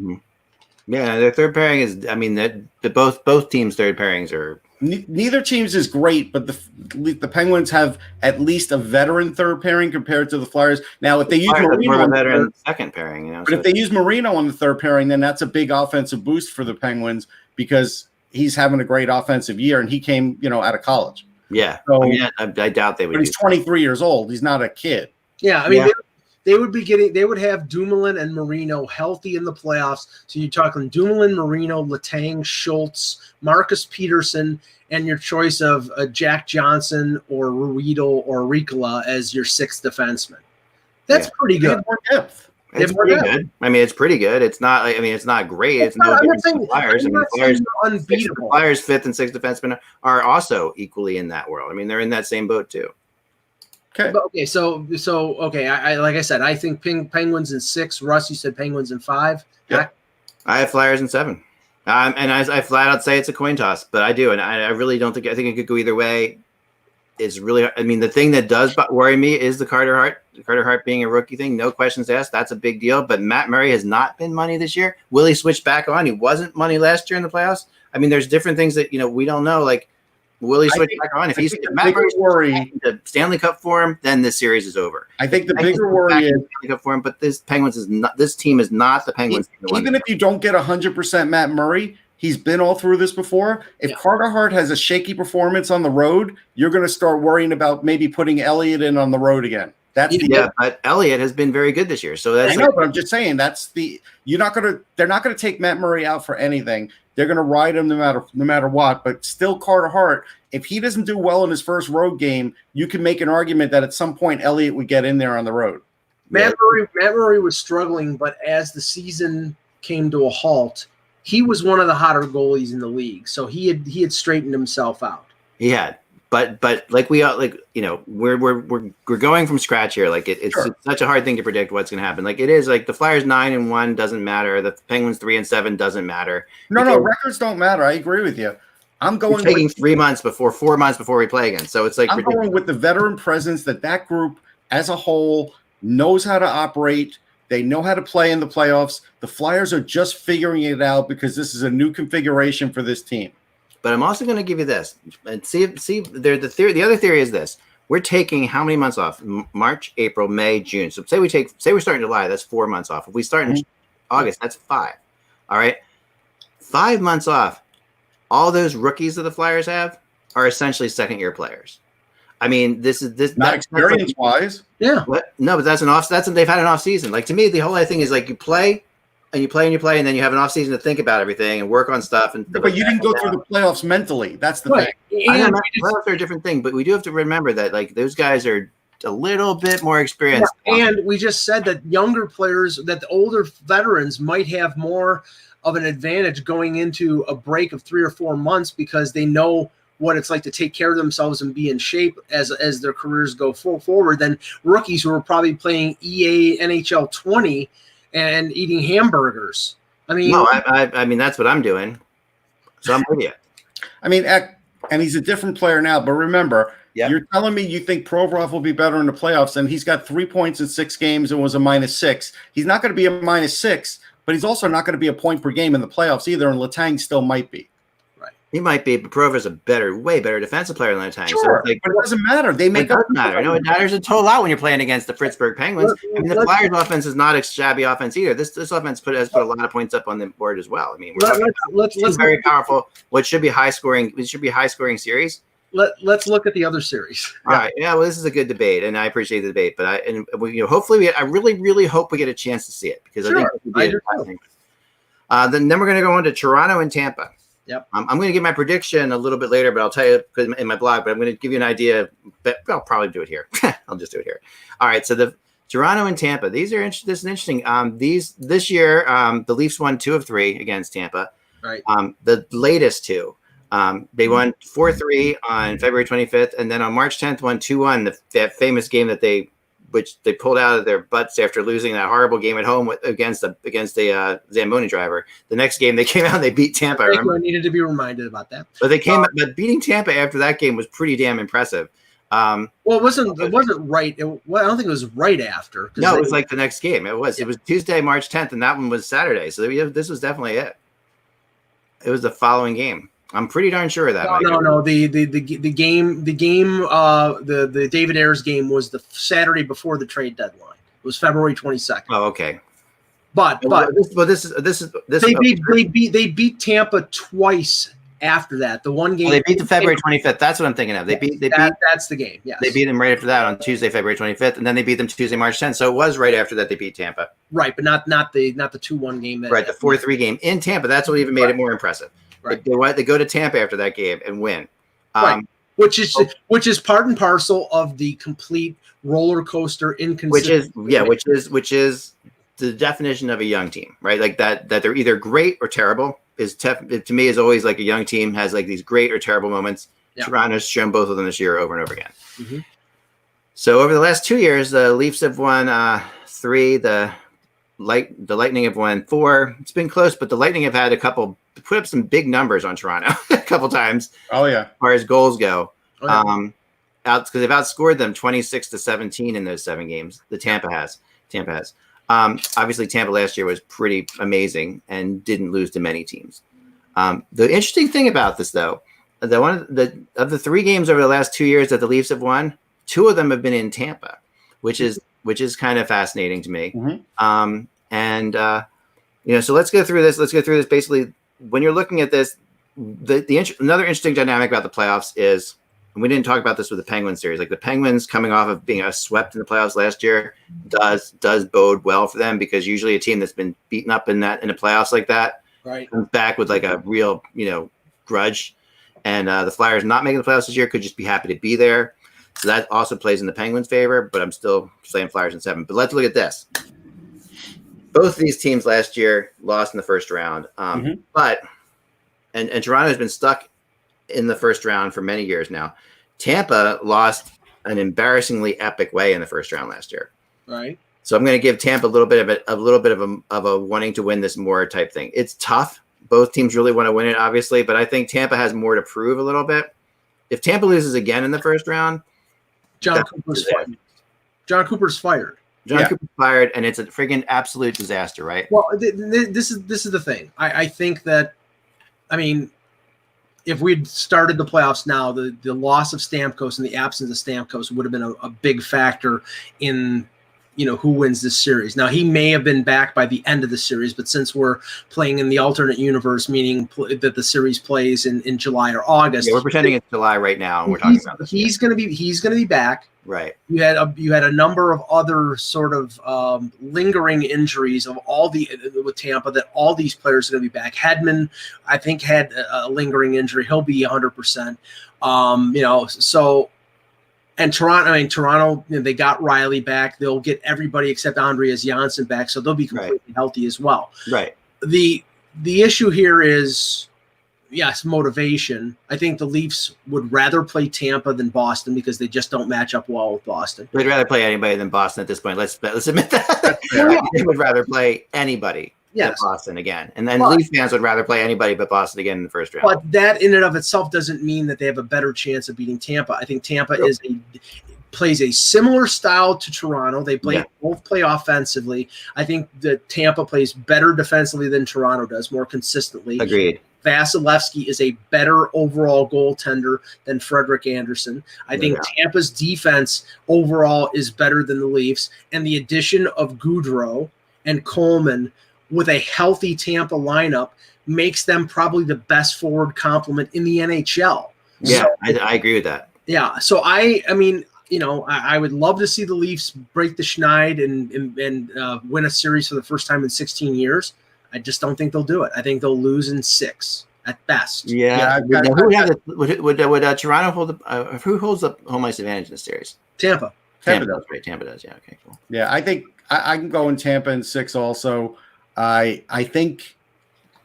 Yeah, their third pairing is. I mean, both teams' third pairings are. Neither team's is great, but the Penguins have at least a veteran third pairing compared to the Flyers. Now, if they use Marino on the veteran second pairing, but if they use Marino on the third pairing, then that's a big offensive boost for the Penguins because he's having a great offensive year, and he came, out of college. Yeah, so, I doubt they would. But he's 23 years old. He's not a kid. Yeah, I mean, they would have Dumoulin and Marino healthy in the playoffs. So you're talking Dumoulin, Marino, Letang, Schultz, Marcus Peterson, and your choice of Jack Johnson or Ruido or Ricola as your sixth defenseman. That's pretty good. More depth. It's pretty good. I mean, it's pretty good. It's not. It's not great. It's no different than the Flyers. The Flyers' fifth and sixth defensemen are also equally in that world. I mean, they're in that same boat too. Okay. So I like I said, I think Penguins in 6. Russ, you said Penguins in 5. Yeah. I have Flyers in 7. And I flat out say it's a coin toss, but I do, and I really don't think. I think it could go either way. It's really. I mean, the thing that does worry me is the Carter Hart being a rookie thing. No questions asked. That's a big deal. But Matt Murray has not been money this year. Will he switch back on? He wasn't money last year in the playoffs. I mean, there's different things that we don't know. Like, will he switch back on? If Matt Murray's worry the Stanley Cup for him, then this series is over. I think the bigger worry is Stanley Cup for him. But this Penguins is not. This team is not the Penguins. Even if you don't get 100% Matt Murray. He's been all through this before. If Carter Hart has a shaky performance on the road, you're going to start worrying about maybe putting Elliott in on the road again. But Elliott has been very good this year. So that's I know, but I'm just saying they're not going to take Matt Murray out for anything. They're going to ride him no matter what. But still, Carter Hart, if he doesn't do well in his first road game, you can make an argument that at some point Elliott would get in there on the road. Matt Murray was struggling, but as the season came to a halt, he was one of the hotter goalies in the league, so he had straightened himself out. He had, but like we're going from scratch here. Like it's such a hard thing to predict what's going to happen. Like it is like the Flyers 9-1 doesn't matter. The Penguins 3-7 doesn't matter. No, records don't matter. I agree with you. I'm going taking 4 months before we play again. So it's like I'm going with the veteran presence that group as a whole knows how to operate. They know how to play in the playoffs. The Flyers are just figuring it out because this is a new configuration for this team. But I'm also going to give you this and see. The other theory is this: we're taking how many months off? March, April, May, June. So say we're starting July. That's 4 months off. If we start in August, that's 5. All right, 5 months off. All those rookies that the Flyers have, are essentially second-year players. I mean, not experience-wise. Yeah. No, but they've had an off season. Like, to me, the whole thing is like you play, and then you have an off season to think about everything and work on stuff. But you didn't go through the playoffs mentally. That's the thing. I know playoffs are a different thing, but we do have to remember that like those guys are a little bit more experienced. Yeah, and we just said that younger players, that the older veterans might have more of an advantage going into a break of 3 or 4 months because they know what it's like to take care of themselves and be in shape as their careers go forward than rookies who are probably playing EA NHL 20 and eating hamburgers. I mean, no, I mean that's what I'm doing. So I'm with you. I mean, and he's a different player now. But remember, you're telling me you think Provorov will be better in the playoffs, and he's got 3 points in 6 games and was a -6. He's not going to be a -6, but he's also not going to be a point per game in the playoffs either. And Letang still might be. He might be, but Provorov's a way better defensive player than Letang. Sure, so like, but it doesn't matter. They make it doesn't matter. No, it matters a total lot when you're playing against the Pittsburgh Penguins. I mean, the Flyers' offense is not a shabby offense either. This offense has put a lot of points up on the board as well. I mean, let's very powerful. What should be high scoring? It should be a high scoring series. Let's look at the other series. All right. Yeah. Well, this is a good debate, and I appreciate the debate. But hopefully, I really hope we get a chance to see it because I think it would be exciting. Then we're going to go on to Toronto and Tampa. Yep. I'm going to give my prediction a little bit later, but I'll tell you in my blog. But I'm going to give you an idea. But I'll probably do it here. I'll just do it here. All right. So the Toronto and Tampa. These are this is interesting. This year, the Leafs won 2 of 3 against Tampa. Right. The latest 2. They won 4-3 on February 25th, and then on March 10th won 2-1. That famous game which they pulled out of their butts after losing that horrible game at home against the Zamboni driver. The next game they came out and they beat Tampa. I needed to be reminded about that. But but beating Tampa after that game was pretty damn impressive. Well, it wasn't right. I don't think it was right after. No, it was like the next game. It was Tuesday, March 10th, and that one was Saturday. So this was definitely it. It was the following game. I'm pretty darn sure of that. No. The David Ayres game was the Saturday before the trade deadline. It was February 22nd. Oh, okay. But this is they beat Tampa twice after that. The one game they beat the February 25th. That's what I'm thinking of. That's the game. Yes. They beat them right after that on Tuesday, February 25th, and then they beat them Tuesday, March 10th. So it was right after that they beat Tampa. Right, but not the 2-1 game. The 4-3 game in Tampa. That's what even made it more impressive. Right. They go to Tampa after that game and win. Right. Which is part and parcel of the complete roller coaster inconsistency. Which is the definition of a young team, right? Like that they're either great or terrible to me is always like a young team has like these great or terrible moments. Yeah. Toronto's shown both of them this year over and over again. Mm-hmm. So over the last 2 years, the Leafs have won 3. The Lightning have won 4. It's been close, but the Lightning have had put up some big numbers on Toronto a couple times. Oh yeah, as far as goals go, because they've outscored them 26-17 in those 7 games. Tampa has. Obviously, Tampa last year was pretty amazing and didn't lose to many teams. The interesting thing about this, though, of the 3 games over the last 2 years that the Leafs have won, 2 of them have been in Tampa, which is kind of fascinating to me. Mm-hmm. So let's go through this. Basically, when you're looking at this, another interesting dynamic about the playoffs is, and we didn't talk about this with the Penguins series, like the Penguins coming off of being swept in the playoffs last year does bode well for them, because usually a team that's been beaten up in the playoffs like that comes back with like a real grudge, and the Flyers not making the playoffs this year could just be happy to be there. So that also plays in the Penguins' favor, but I'm still saying Flyers in 7. But let's look at this. Both of these teams last year lost in the first round, but Toronto's been stuck in the first round for many years now. Tampa lost an embarrassingly epic way in the first round last year. Right. So I'm going to give Tampa a little bit of a wanting to win this more type thing. It's tough. Both teams really want to win it, obviously, but I think Tampa has more to prove a little bit. If Tampa loses again in the first round, John Cooper's fired. John Cooper's fired, and it's a friggin' absolute disaster, right? Well, this is the thing. I think that, I mean, if we'd started the playoffs now, the loss of Stamkos and the absence of Stamkos would have been a big factor in who wins this series. Now, he may have been back by the end of the series, but since we're playing in the alternate universe, meaning that the series plays in July or August. Yeah, we're pretending it's July right now, and we're talking about this. He's going to be back. Right. You had a number of other sort of lingering injuries with Tampa that all these players are going to be back. Hedman, I think, had a lingering injury. He'll be 100%. So. And Toronto, they got Riley back. They'll get everybody except Andreas Janssen back, so they'll be completely healthy as well. Right. The issue here is, yes, motivation. I think the Leafs would rather play Tampa than Boston because they just don't match up well with Boston. They'd rather play anybody than Boston at this point. Let's admit that. They would rather play anybody. Yes. Boston again. And then Leaf fans would rather play anybody but Boston again in the first round. But that in and of itself doesn't mean that they have a better chance of beating Tampa. I think Tampa plays a similar style to Toronto. They both play offensively. I think that Tampa plays better defensively than Toronto does, more consistently. Agreed. Vasilevsky is a better overall goaltender than Frederik Andersen. I think Tampa's defense overall is better than the Leafs. And the addition of Goudreau and Coleman with a healthy Tampa lineup makes them probably the best forward complement in the NHL. Yeah, so, I agree with that. Yeah, so I would love to see the Leafs break the schneid and win a series for the first time in 16 years. I just don't think they'll do it. I think they'll lose in 6 at best. Yeah. Would Toronto hold who holds the home ice advantage in this series? Tampa. Tampa does, right? Tampa does. Yeah. Okay. Cool. Yeah, I think I can go in Tampa in 6 also. I think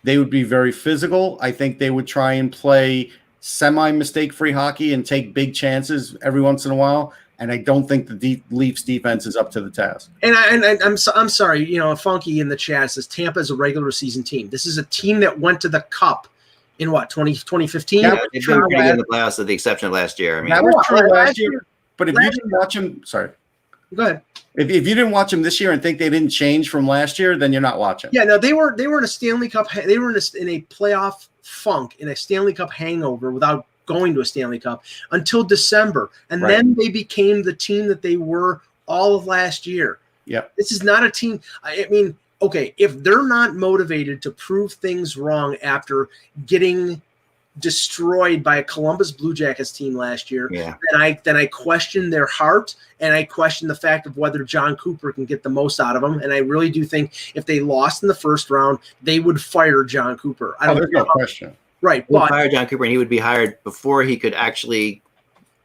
they would be very physical. I think they would try and play semi-mistake-free hockey and take big chances every once in a while. And I don't think the Leafs defense is up to the task. And I'm sorry, Funky in the chat says Tampa is a regular season team. This is a team that went to the Cup in 2015? Yeah, they've been pretty good in the playoffs with the exception of last year. I mean, that was true last year. But if you didn't watch them, sorry. Go ahead. If you didn't watch them this year and think they didn't change from last year, then you're not watching. Yeah, no, they were in a Stanley Cup. They were in a playoff funk, in a Stanley Cup hangover without going to a Stanley Cup until December, and then they became the team that they were all of last year. Yeah, this is not a team. I mean, okay, if they're not motivated to prove things wrong after getting destroyed by a Columbus Blue Jackets team last year, then I question their heart, and I question the fact of whether John Cooper can get the most out of them. And I really do think if they lost in the first round, they would fire John Cooper. There's no question. Right, but fire John Cooper, and he would be hired before he could actually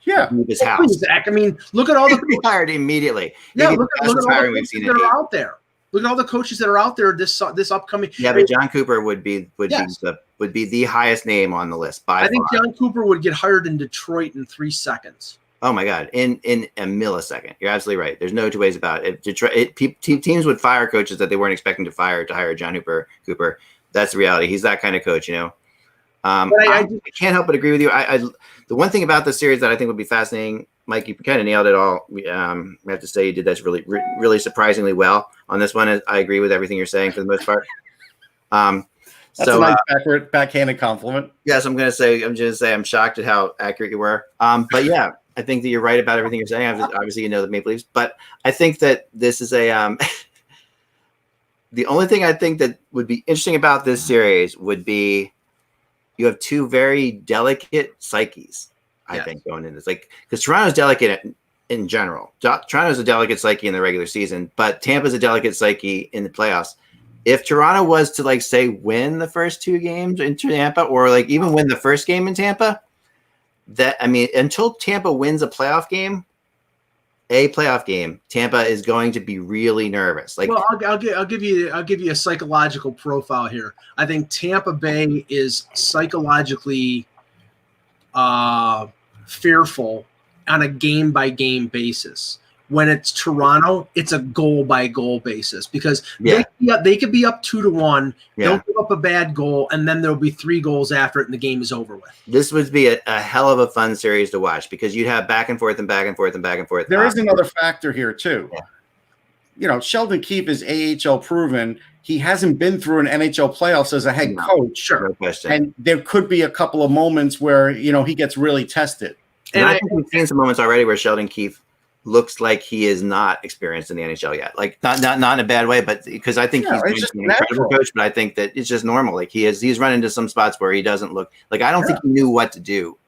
leave his house. Zach, I mean, look at all he would be hired immediately. Yeah, look at all the coaches that are out there. Look at all the coaches that are out there this upcoming. Yeah, but John Cooper would be the highest name on the list by far. I think John Cooper would get hired in Detroit in 3 seconds. Oh my God, in a millisecond. You're absolutely right. There's no two ways about it. Teams would fire coaches that they weren't expecting to hire John Cooper. That's the reality. He's that kind of coach, I can't help but agree with you. The one thing about this series that I think would be fascinating, Mike, you kind of nailed it all. We have to say you did that really surprisingly well on this one. I agree with everything you're saying for the most part. That's a nice backhanded compliment. Yes, I'm going to say I'm shocked at how accurate you were. But yeah, I think that you're right about everything you're saying. Obviously, the Maple Leafs, but I think that this is a. The only thing I think that would be interesting about this series would be you have 2 very delicate psyches. I think going into this, because Toronto's delicate in general. Toronto's a delicate psyche in the regular season, but Tampa's a delicate psyche in the playoffs. If Toronto was to say win the first 2 games in Tampa, or even win the first game in Tampa, until Tampa wins a playoff game, Tampa is going to be really nervous. I'll give you a psychological profile here. I think Tampa Bay is psychologically fearful on a game-by-game basis. When it's Toronto, it's a goal-by-goal basis because they could be up 2-1. They'll give up a bad goal, and then there'll be 3 goals after it, and the game is over with. This would be a hell of a fun series to watch because you'd have back and forth and back and forth and back and forth. There is another factor here, too. Yeah. Sheldon Keefe is AHL proven. He hasn't been through an NHL playoffs as a head coach. Sure. No question. And there could be a couple of moments where, he gets really tested. And I think we've seen some moments already where Sheldon Keefe looks like he is not experienced in the NHL yet. Like not in a bad way, but because I think he's just an incredible coach, but I think that it's just normal. Like he's run into some spots where he doesn't look like, I don't think he knew what to do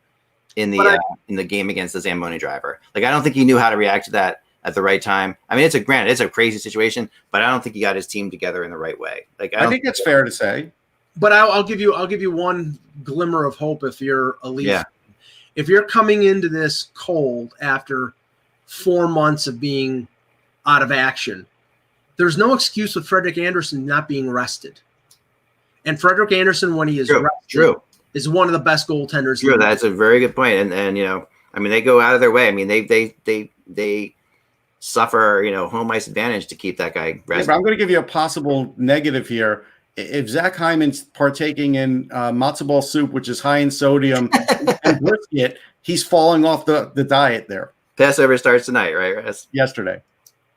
in the game against the Zamboni driver. Like I don't think he knew how to react to that at the right time. I mean, it's a crazy situation, but I don't think he got his team together in the right way. Like I think that's fair to say. But I'll give you one glimmer of hope if you're a Leaf. Yeah. If you're coming into this cold after 4 months of being out of action, there's no excuse with Frederik Andersen not being rested. And Frederik Andersen, when he is rested, is one of the best goaltenders. True, that's a very good point. And you know, I mean, they go out of their way. I mean, they suffer, you know, home ice advantage to keep that guy rested. Yeah, but I'm going to give you a possible negative here. If Zach Hyman's partaking in matzo ball soup, which is high in sodium, and brisket, he's falling off the diet there. Passover starts tonight, right? Yesterday.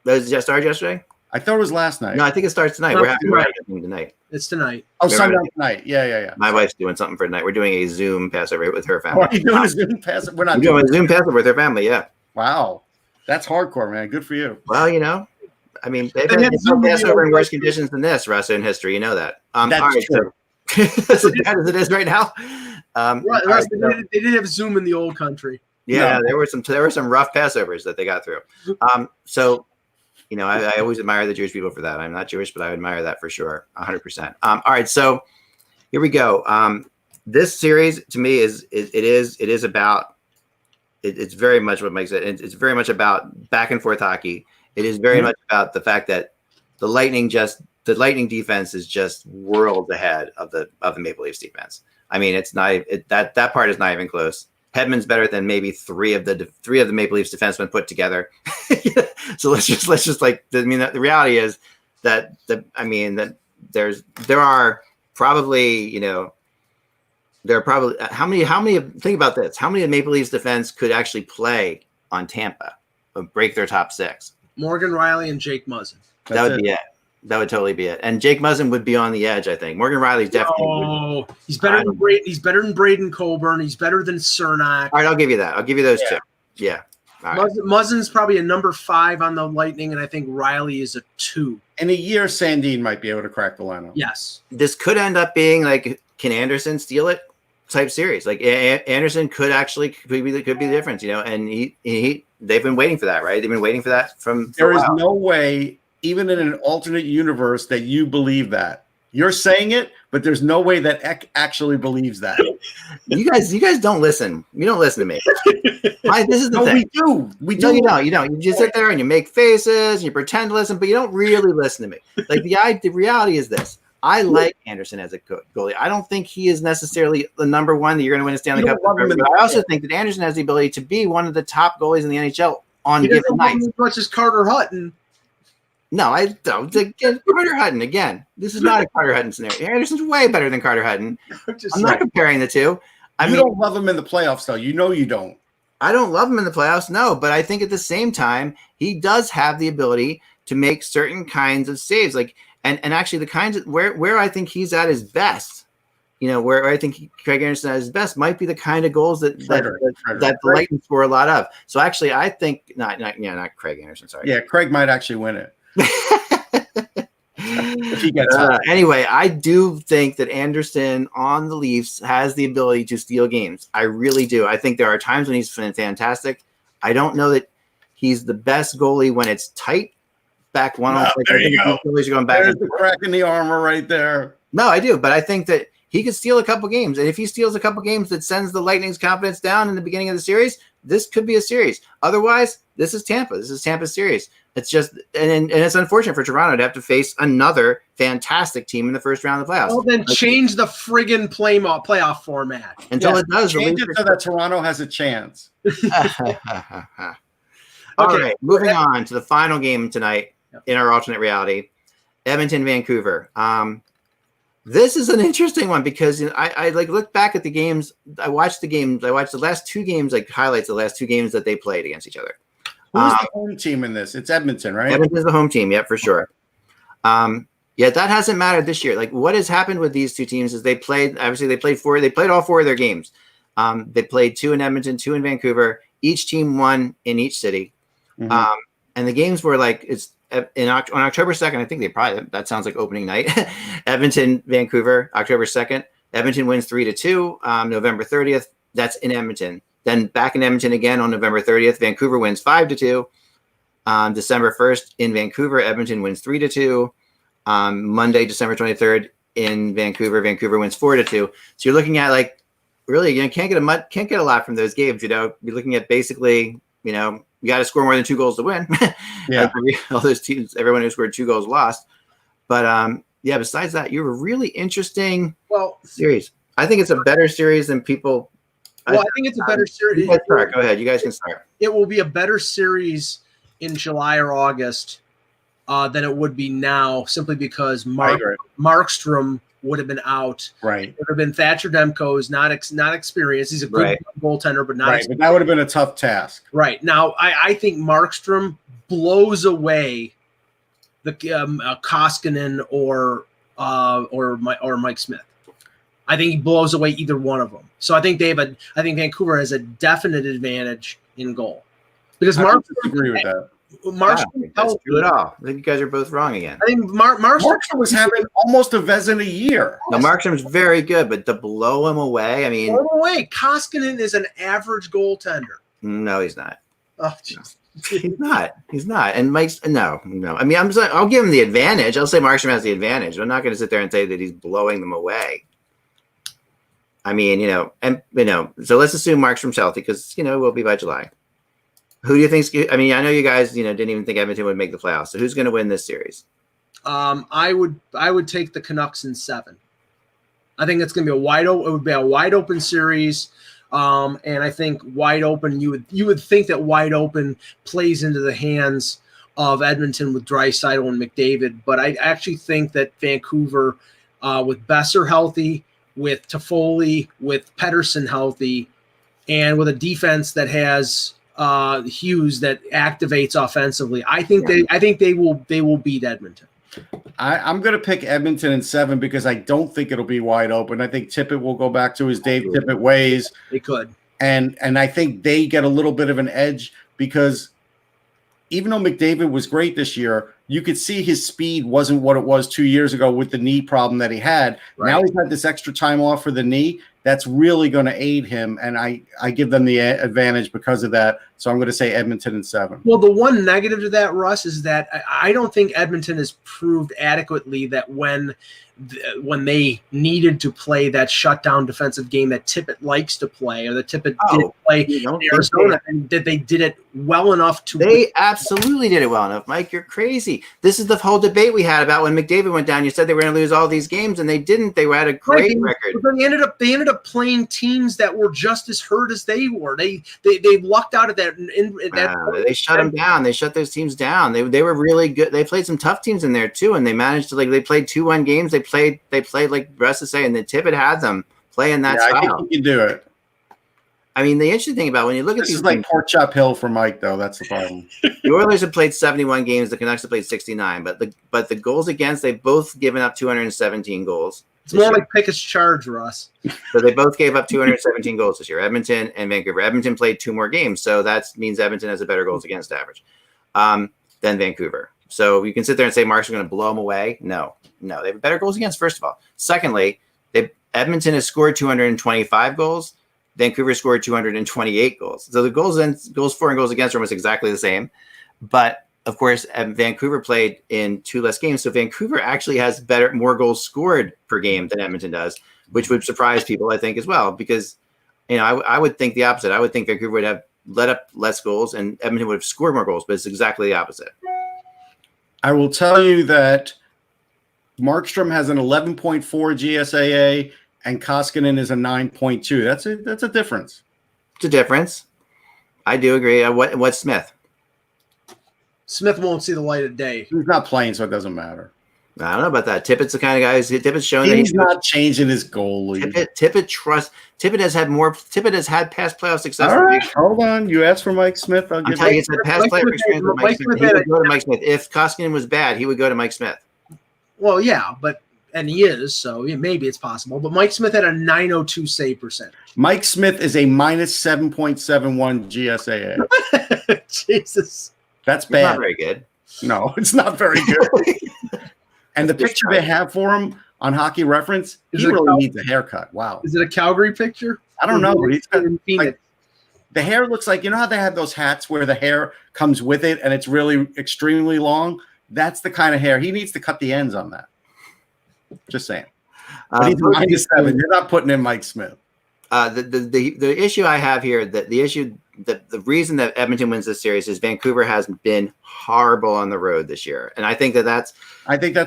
Does it just start yesterday? I thought it was last night. No, I think it starts tonight. We're having everything tonight. It's tonight. Oh, Sunday night. Yeah. My wife's doing something for tonight. We're doing a Zoom Passover with her family. Are you doing a Zoom Passover? We're not doing a Zoom Passover with her family, yeah. Wow. That's hardcore, man. Good for you. Well, you know, I mean, they've had some Passover in worse conditions than this, Russ, in history. You know that. That's true. So, as bad as it is right now. Russ, they did have Zoom in the old country. Yeah, there were some rough Passovers that they got through. So, you know, I always admire the Jewish people for that. I'm not Jewish, but I admire that for sure, 100%. All right, so here we go. This series to me is about. It's very much what makes it. It's very much about back and forth hockey. It is very much about the fact that the Lightning defense is just worlds ahead of the Maple Leafs defense. I mean, it's not that part is not even close. Hedman's better than maybe three of the Maple Leafs defensemen put together. So let's just like, I mean, the reality is that there are probably, you know, how many think about this, how many of Maple Leafs defense could actually play on Tampa or break their top six? Morgan Rielly and Jake Muzzin. That would be it. That would totally be it. And Jake Muzzin would be on the edge, I think. Morgan Rielly's definitely. Oh, he's better than Brady. He's better than Braden Coburn. He's better than Cernak. All right, I'll give you that. I'll give you those two. Yeah. All right. Muzzin's probably a number 5 on the Lightning, and I think Rielly is a 2. In a year, Sandin might be able to crack the lineup. Yes. This could end up being like, can Anderson steal it type series? Like Anderson could be the difference, you know. And they've been waiting for that, right? They've been waiting for that from. There is no way, even in an alternate universe, that you believe that. You're saying it, but there's no way that Eck actually believes that. You guys don't listen. You don't listen to me. This is the thing. We do. We do. No, you don't. You just sit there and you make faces and you pretend to listen, but you don't really listen to me. Like the reality is this. I like Anderson as a goalie. I don't think he is necessarily the number one that you're going to win a Stanley Cup. But I also think that Anderson has the ability to be one of the top goalies in the NHL on given nights. As much as Carter Hutton. No, I don't. Carter Hutton again. This is not a Carter Hutton scenario. Anderson's way better than Carter Hutton. I'm not comparing the two. You don't love him in the playoffs, though. You know you don't. I don't love him in the playoffs, no. But I think at the same time, he does have the ability to make certain kinds of saves, like and actually the kinds of where I think he's at his best. You know, where I think Craig Anderson at his best might be the kind of goals that the Lightning score a lot of. So actually, I think not Craig Anderson. Sorry. Yeah, Craig might actually win it. If he gets anyway, I do think that Anderson on the Leafs has the ability to steal games. I really do. I think there are times when he's fantastic. I don't know that he's the best goalie when it's tight. Back one. There you go. Going back. There's the crack in the armor right there. No, I do, but I think that he could steal a couple games, and if he steals a couple games that sends the Lightning's confidence down in the beginning of the series, this could be a series. Otherwise, this is Tampa. This is Tampa's series. It's just, and it's unfortunate for Toronto to have to face another fantastic team in the first round of the playoffs. Well, then change the friggin' playoff format until it does. Change it so that Toronto has a chance. All right, moving on to the final game tonight in our alternate reality, Edmonton, Vancouver. This is an interesting one because I like look back at the games. I watched the games. I watched the last two games, like highlights of the last two games that they played against each other. Who's the home team in this? It's Edmonton, right? Edmonton's the home team, for sure. That hasn't mattered this year. Like what has happened with these two teams is they played all 4 of their games. They played 2 in Edmonton, 2 in Vancouver. Each team won in each city. Mm-hmm. And the games were like on October 2nd. I think that sounds like opening night. Edmonton, Vancouver, October 2nd. Edmonton wins 3-2. November 30th. That's in Edmonton. Then back in Edmonton again on November 30th. Vancouver wins 5-2. December 1st in Vancouver, Edmonton wins 3-2. Monday, December 23rd in Vancouver, Vancouver wins 4-2. So you're looking at like really, can't get a lot from those games. You're looking at basically, you got to score more than 2 goals to win. Yeah, all those teams, everyone who scored 2 goals lost. But besides that, you're a really interesting series. I think it's a better series than people. Well, I think it's a better series. Go ahead. You guys can start. It will be a better series in July or August than it would be now, simply because Markstrom would have been out. Right. It would have been Thatcher Demko's not experienced. He's a good goaltender, but not but that would have been a tough task. Right. Now, I think Markstrom blows away the Koskinen or Mike Smith. I think he blows away either one of them. So I think Vancouver has a definite advantage in goal. Because Markstrom, agree with that. Markstrom, that's true at all. I think you guys are both wrong again. I think Markstrom was having almost a Vezina a year. No, Markstrom's very good, but to blow him away, I mean, Koskinen is an average goaltender. No, he's not. Oh, jeez. He's not. And Mike's no. I mean, I'll give him the advantage. I'll say Markstrom has the advantage. I'm not going to sit there and say that he's blowing them away. I mean, so let's assume Markstrom's healthy because we'll be by July. Who do you think's? I mean, I know you guys, didn't even think Edmonton would make the playoffs. So who's going to win this series? I would take the Canucks in 7. I think it's going to be it would be a wide open series. And I think wide open, you would think that wide open plays into the hands of Edmonton with Draisaitl and McDavid, but I actually think that Vancouver, with Besser healthy, with Toffoli, with Pettersson healthy, and with a defense that has Hughes that activates offensively, I think they will beat Edmonton. I'm going to pick Edmonton in 7 because I don't think it'll be wide open. I think Tippett will go back to his Dave Tippett ways. They could. And I think they get a little bit of an edge because even though McDavid was great this year, you could see his speed wasn't what it was 2 years ago with the knee problem that he had. Right. Now he's had this extra time off for the knee. That's really going to aid him, and I give them the advantage because of that. So I'm going to say Edmonton in 7. Well, the one negative to that, Russ, is that I don't think Edmonton has proved adequately that when they needed to play that shutdown defensive game that Tippett likes to play, or that Tippett did play in Arizona, and that they did it well enough to. They absolutely did it well enough, Mike. You're crazy. This is the whole debate we had about when McDavid went down. You said they were going to lose all these games, and they didn't. They had a great record. But they ended up playing teams that were just as hurt as they were. They lucked out at that. They shut them down. They shut those teams down. They were really good. They played some tough teams in there too, and they managed to they played 2-1 games. They played like Russ is saying, and Tippett had them playing that style. I think you can do it. I mean, the interesting thing about when you look at this these is like pork chop hill for Mike, though. That's the problem. The Oilers have played 71 games. The Canucks have played 69. But the goals against, they've both given up 217 goals. It's more like pick a charge, Russ. So they both gave up 217 goals this year, Edmonton and Vancouver. Edmonton played 2 more games, so that means Edmonton has a better goals against average than Vancouver. So you can sit there and say Mark's going to blow them away. No, they have better goals against, first of all. Secondly, Edmonton has scored 225 goals. Vancouver scored 228 goals. So the goals for and goals against are almost exactly the same. But of course, Vancouver played in 2 less games. So Vancouver actually has more goals scored per game than Edmonton does, which would surprise people, I think, as well. Because, I would think the opposite. I would think Vancouver would have let up less goals and Edmonton would have scored more goals, but it's exactly the opposite. I will tell you that Markstrom has an 11.4 GSAA and Koskinen is a 9.2. That's a difference. It's a difference. I do agree. What's Smith? Smith won't see the light of day. He's not playing, so it doesn't matter. I don't know about that. Tippett's the kind of guy Tippett's showing he's not changing his goalie. Tippett has had past playoff success. All right, hold on. You asked for Mike Smith. I'm telling you, it's a past playoff experience with Mike Smith. He would go to Mike Smith. If Koskinen was bad, he would go to Mike Smith. Well, yeah, and he is, so maybe it's possible. But Mike Smith had a 902 save percentage. Mike Smith is a minus 7.71 GSAA. Jesus. That's bad. Not very good. No, it's not very good. And the picture they have for him on Hockey Reference, he really needs a haircut. Wow. Is it a Calgary picture? I don't know, but he's got like, the hair looks like, you know how they have those hats where the hair comes with it and it's really extremely long? That's the kind of hair. He needs to cut the ends on that. Just saying. But he's -7. You're not putting in Mike Smith. The issue I have here, the reason that Edmonton wins this series is Vancouver has been horrible on the road this year, and I think that's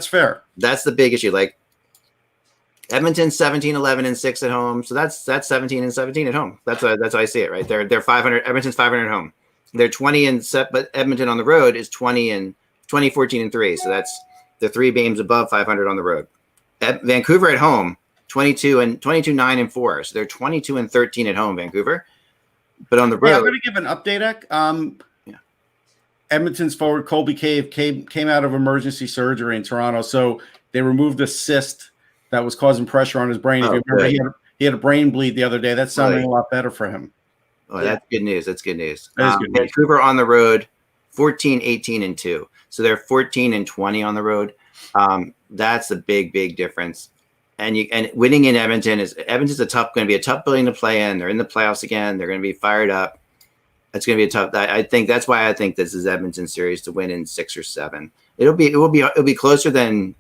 fair. That's the big issue. Like Edmonton 17-11-6 at home, so that's 17-17 at home. That's how I see it. Right, they're 500. Edmonton's 500 at home. They're 20 and set, but Edmonton on the road is 14-3. So that's the 3 games above 500 on the road. Vancouver at home 22-9-4. So they're 22-13 at home, Vancouver. But on the road, I'm going to give an update, Ek. Edmonton's forward Colby Cave came out of emergency surgery in Toronto, so they removed a cyst that was causing pressure on his brain. If you remember, he had a brain bleed the other day. That's sounding a lot better for him. Oh, that's good news. That's good news. That is good news. Vancouver on the road, 14-18-2. So they're 14-20 on the road. That's a big difference. And winning in Edmonton's going to be a tough building to play in. They're in the playoffs again. They're going to be fired up. It's going to be a tough. I think that's why I think this is Edmonton series to win in 6 or 7. It'll be closer than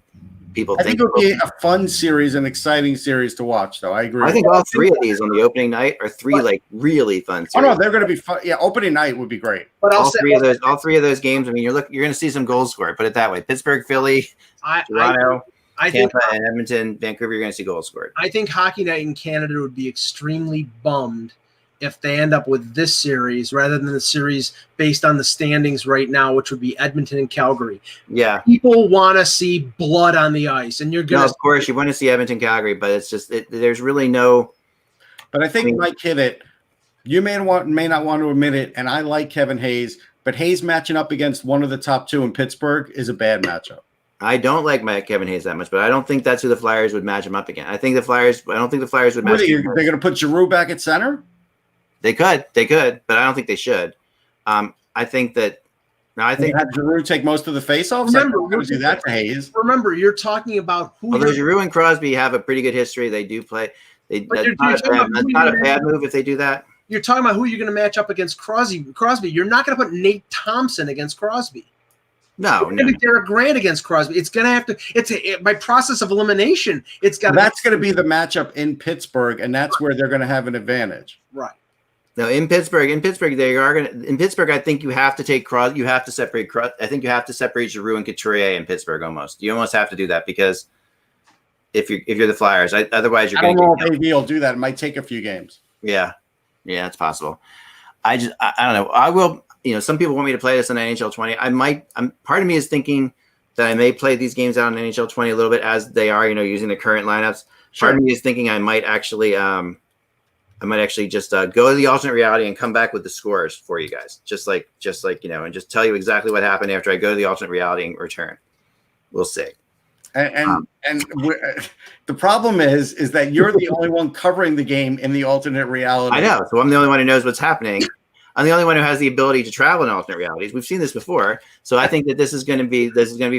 people think. I think it'll be a fun series, an exciting series to watch, though. I agree. I think all 3 of these on the opening night are 3 like really fun series. Oh no, they're going to be fun. Yeah, opening night would be great. But all three of those games. I mean, you're going to see some goals scored. Put it that way: Pittsburgh, Philly, Toronto. Tampa and Edmonton, Vancouver, you're going to see goals scored. I think Hockey Night in Canada would be extremely bummed if they end up with this series rather than the series based on the standings right now, which would be Edmonton and Calgary. Yeah. People want to see blood on the ice, and you're going to. No, of course, you want to see Edmonton, Calgary, but it's just there's really no. But I think Mike hit it. You may not want to admit it, and I like Kevin Hayes, but Hayes matching up against one of the top 2 in Pittsburgh is a bad matchup. I don't like Kevin Hayes that much, but I don't think that's who the Flyers would match him up again. I don't think the Flyers would match him up. They're going to put Giroux back at center? They could, but I don't think they should. I think have Giroux take most of the faceoffs. Remember, we'll do that to Hayes. Remember, you're talking about who. Although Giroux and Crosby have a pretty good history, they do play. That's not a bad move if they do that. You're talking about who you're going to match up against Crosby. You're not going to put Nate Thompson against Crosby. No. Derek Grant against Crosby. It's going to have to. By process of elimination, it's got. That's going to be the matchup in Pittsburgh, and that's where they're going to have an advantage. Right. No, in Pittsburgh, they are going to. In Pittsburgh, I think you have to take Crosby. You have to separate. I think you have to separate Giroux and Couturier in Pittsburgh. You almost have to do that because if you're the Flyers, otherwise you're. I don't know if AV will do that. It might take a few games. Yeah, it's possible. I don't know. I will. Some people want me to play this on NHL 20. Part of me is thinking that I may play these games out on NHL 20 a little bit as they are, using the current lineups. Sure. Part of me is thinking I might actually just go to the alternate reality and come back with the scores for you guys, just like and just tell you exactly what happened after I go to the alternate reality and return. We'll see. And the problem is that you're the only one covering the game in the alternate reality. I know, so I'm the only one who knows what's happening. I'm the only one who has the ability to travel in alternate realities. We've seen this before, so I think that this is going to be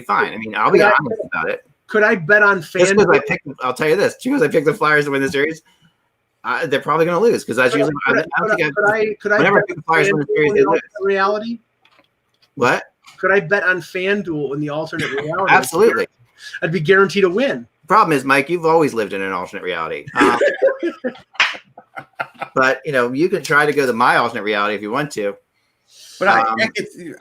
fine. I mean, I'll be honest about it. Could I bet on FanDuel? I'll tell you this: because I picked the Flyers to win the series, they're probably going to lose because that's usually. Whenever I pick the Flyers to win the series, they lose. Reality. What? Could I bet on FanDuel in the alternate reality? Absolutely. I'd be guaranteed to win. Problem is, Mike, you've always lived in an alternate reality. But you could try to go to my alternate reality if you want to. But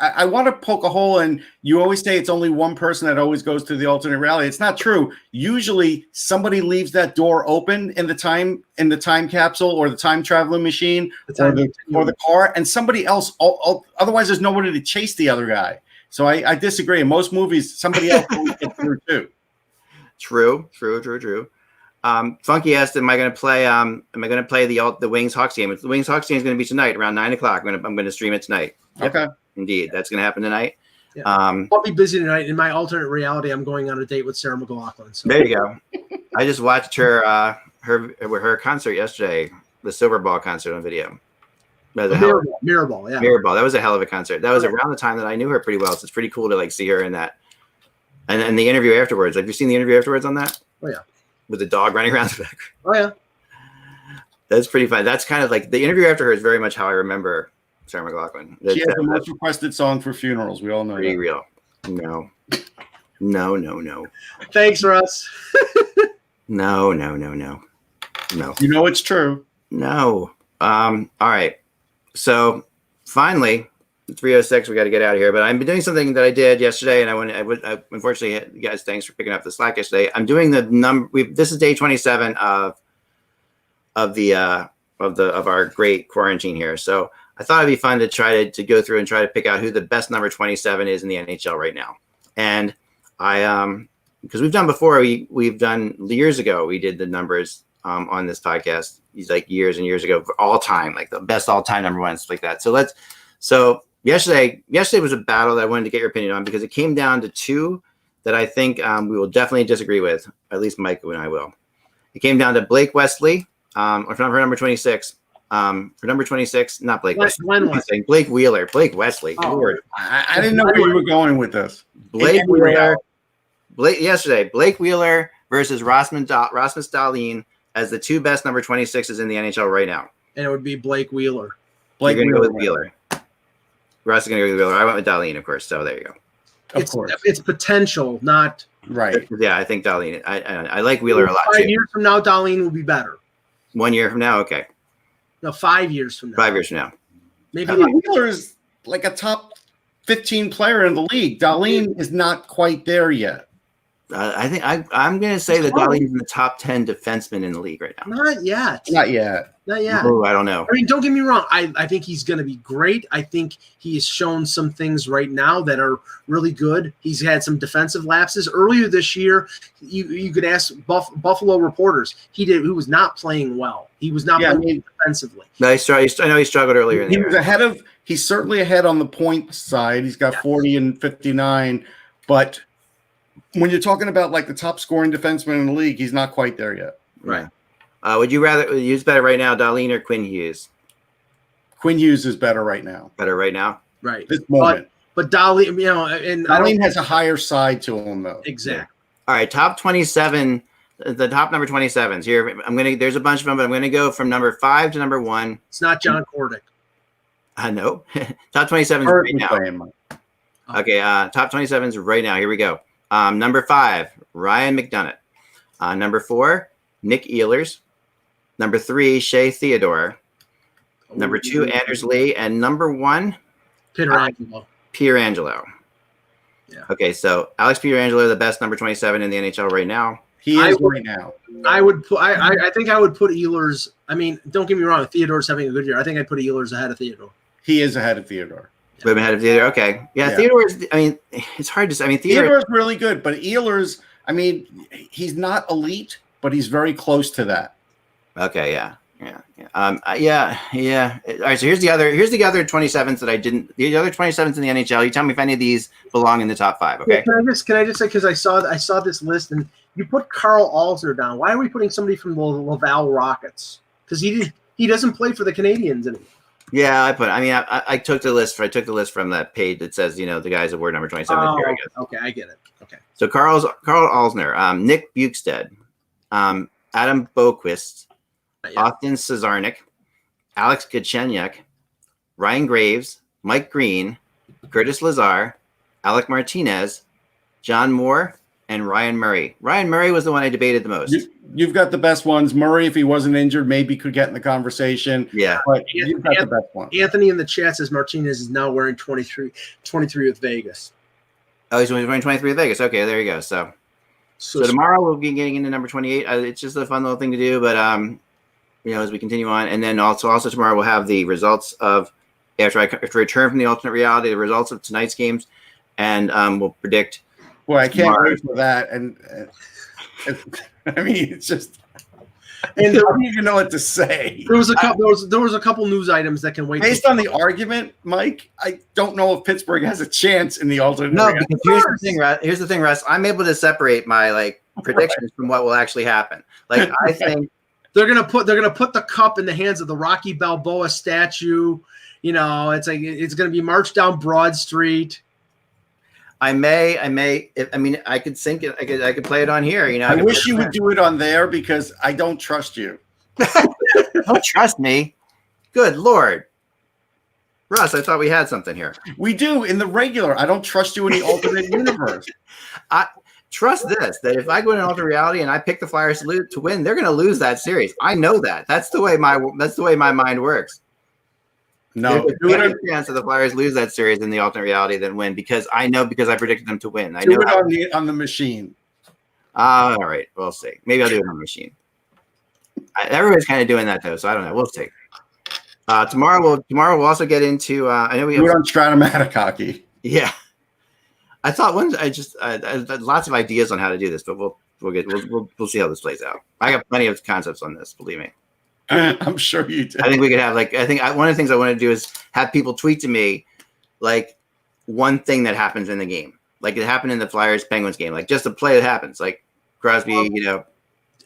I want to poke a hole in. You always say it's only one person that always goes to the alternate reality. It's not true. Usually, somebody leaves that door open in the time capsule or the time traveling machine or the car, and somebody else. Otherwise, there's nobody to chase the other guy. So I disagree. In most movies, somebody else will get through too. True. Funky asked, "Am I going to play? The Wings Hawks game? The Wings Hawks game is going to be tonight around 9:00. I'm going to stream it tonight. Yep. Okay, indeed, that's going to happen tonight. Yeah. I'll be busy tonight. In my alternate reality, I'm going on a date with Sarah McLachlan. So. There you go. I just watched her concert yesterday, the Silver Ball concert on video. Mirrorball, yeah. Mirrorball. That was a hell of a concert. That was around the time that I knew her pretty well, so it's pretty cool to like see her in that. And the interview afterwards. Have you seen the interview afterwards on that? Oh yeah. With the dog running around the back. Oh yeah. That's pretty fun. That's kind of like the interview after her is very much how I remember Sarah McLachlan. She has the most requested song for funerals. We all know pretty that. Real. No. Thanks, Russ. No. You know it's true. No. All right. So finally, 3:06. We got to get out of here. But I've been doing something that I did yesterday, and I unfortunately, guys, thanks for picking up the slack yesterday. I'm doing the number. This is day 27 of our great quarantine here. So I thought it'd be fun to try to go through and try to pick out who the best number 27 is in the NHL right now. And I because we've done before, we've done years ago. We did the numbers on this podcast. He's like years and years ago for all time, like the best all time number one, stuff like that. So yesterday was a battle that I wanted to get your opinion on because it came down to two that I think we will definitely disagree with. At least Mike and I will. It came down to Blake Wesley, or for number 26. For number 26, not Blake Wesley. Blake Wheeler. Blake Wesley. Oh, Lord. I didn't know where you were going with this. Blake Wheeler. Blake Wheeler versus Rasmus Dahlin as the two best number 26s in the NHL right now. And it would be Blake Wheeler. You're going to go with Wheeler. Russ is going to go with Wheeler. I went with Dahlin, of course. So there you go. Of course. It's potential, not right. Yeah, I think Dahlin. I like Wheeler a lot. 5 years from now, Dahlin will be better. 1 year from now, okay. No, 5 years from now. 5 years from now. Maybe Wheeler is like a top 15 player in the league. Dahlin is not quite there yet. I think I'm going to say that Dahlin is in the top 10 defensemen in the league right now. Not yet. Oh, I don't know. I mean, don't get me wrong. I think he's going to be great. I think he has shown some things right now that are really good. He's had some defensive lapses earlier this year. You could ask Buffalo reporters. He was not playing well. He was not playing defensively. No, I know he struggled earlier. He's certainly ahead on the point side. He's got 40 and 59, but when you're talking about like the top scoring defenseman in the league, he's not quite there yet. Right. Would you rather use better right now, Dahlin or Quinn Hughes? Quinn Hughes is better right now. Better right now? Right. This moment. But Dahlin, and Dahlin has a higher side to him though. Exactly. Yeah. All right, top 27, the top number 27s here. There's a bunch of them, but I'm going to go from number 5 to number 1. It's not John Kordick. No. Top 27s right now. Okay, top 27s right now. Here we go. Number 5, Ryan McDonough. Number 4, Nick Ehlers. Number 3, Shea Theodore. Number 2, Anders Lee. And number 1, Pietrangelo. Yeah. Okay, so Alex Pietrangelo, the best number 27 in the NHL right now. He is right now. I think I would put Ehlers. I mean, don't get me wrong. Theodore's having a good year. I think I'd put Ehlers ahead of Theodore. He is ahead of Theodore. We've been ahead of Theodore. Okay. Yeah, Theodore's, I mean, it's hard to say. I mean, Theodore's really good, but Ehlers, I mean, he's not elite, but he's very close to that. Okay, yeah. All right, so here's the other 27s that I didn't. The other 27s in the NHL. You tell me if any of these belong in the top 5. Okay. Yeah, can I just say because I saw this list and you put Carl Alzner down. Why are we putting somebody from the Laval Rockets? Because he doesn't play for the Canadians anymore. Yeah, I took the list from that page that says, the guys that were number 27. Oh, okay, I get it. Okay. So Carl Alzner, Nick Bukestad, Adam Boquist, Austin Cesarnik, Alex Galchenyuk, Ryan Graves, Mike Green, Curtis Lazar, Alec Martinez, John Moore, and Ryan Murray. Ryan Murray was the one I debated the most. You've got the best ones. Murray, if he wasn't injured, maybe could get in the conversation. Yeah. But you've got the best one. Anthony in the chat says Martinez is now wearing 23 with Vegas. Oh, he's wearing 23 with Vegas. Okay, there you go. So tomorrow we'll be getting into number 28. It's just a fun little thing to do, but as we continue on, and then also tomorrow we'll have the results of after I return from the alternate reality, the results of tonight's games, and we'll predict. Boy, I can't wait for that. And I mean, it's just, and I don't even know what to say. There was a couple news items that can wait. Based on the argument, Mike, I don't know if Pittsburgh has a chance in the alternate. No, because here's the thing, Russ. I'm able to separate my predictions from what will actually happen. I think They're gonna put the cup in the hands of the Rocky Balboa statue. You know, it's like it's gonna be marched down Broad Street. I mean, I could sync it. I could play it on here. You know, I wish you would do it on there because I don't trust you. Don't trust me. Good Lord. Russ, I thought we had something here. We do in the regular. I don't trust you in the alternate universe. I trust this, that if I go in an alternate reality and I pick the Flyers to win, they're going to lose that series. I know that. That's the way my mind works. No, there's a chance that the Flyers lose that series in the alternate reality than win because I predicted them to win. Do it on the machine. All right, we'll see. Maybe I'll do it on the machine. Everybody's kind of doing that though, so I don't know. We'll see. Tomorrow we'll also get into. I know we do it on Stratomatic hockey. Yeah, I thought I had lots of ideas on how to do this, but we'll see how this plays out. I got plenty of concepts on this. Believe me. I'm sure you do. I think we could have one of the things I want to do is have people tweet to me like one thing that happens in the game, like it happened in the Flyers Penguins game, like just a play that happens, like Crosby, and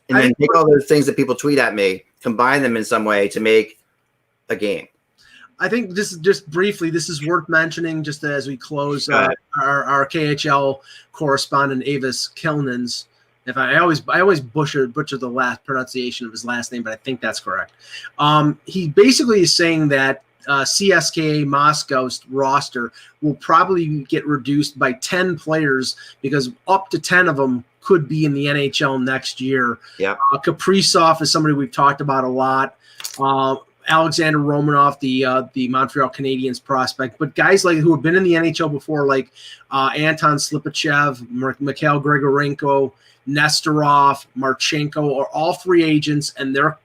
then take all those things that people tweet at me, combine them in some way to make a game. I think this is just briefly. This is worth mentioning just as we close our KHL correspondent Avis Kilnans. If I always butcher the last pronunciation of his last name, but I think that's correct. He basically is saying that CSKA Moscow's roster will probably get reduced by 10 players because up to 10 of them could be in the NHL next year. Yeah, Kaprizov is somebody we've talked about a lot. Alexander Romanov, the Montreal Canadiens prospect, but guys like who have been in the NHL before, like Anton Slipachev, Mikhail Grigorenko, Nestorov, Marchenko are all free agents, and their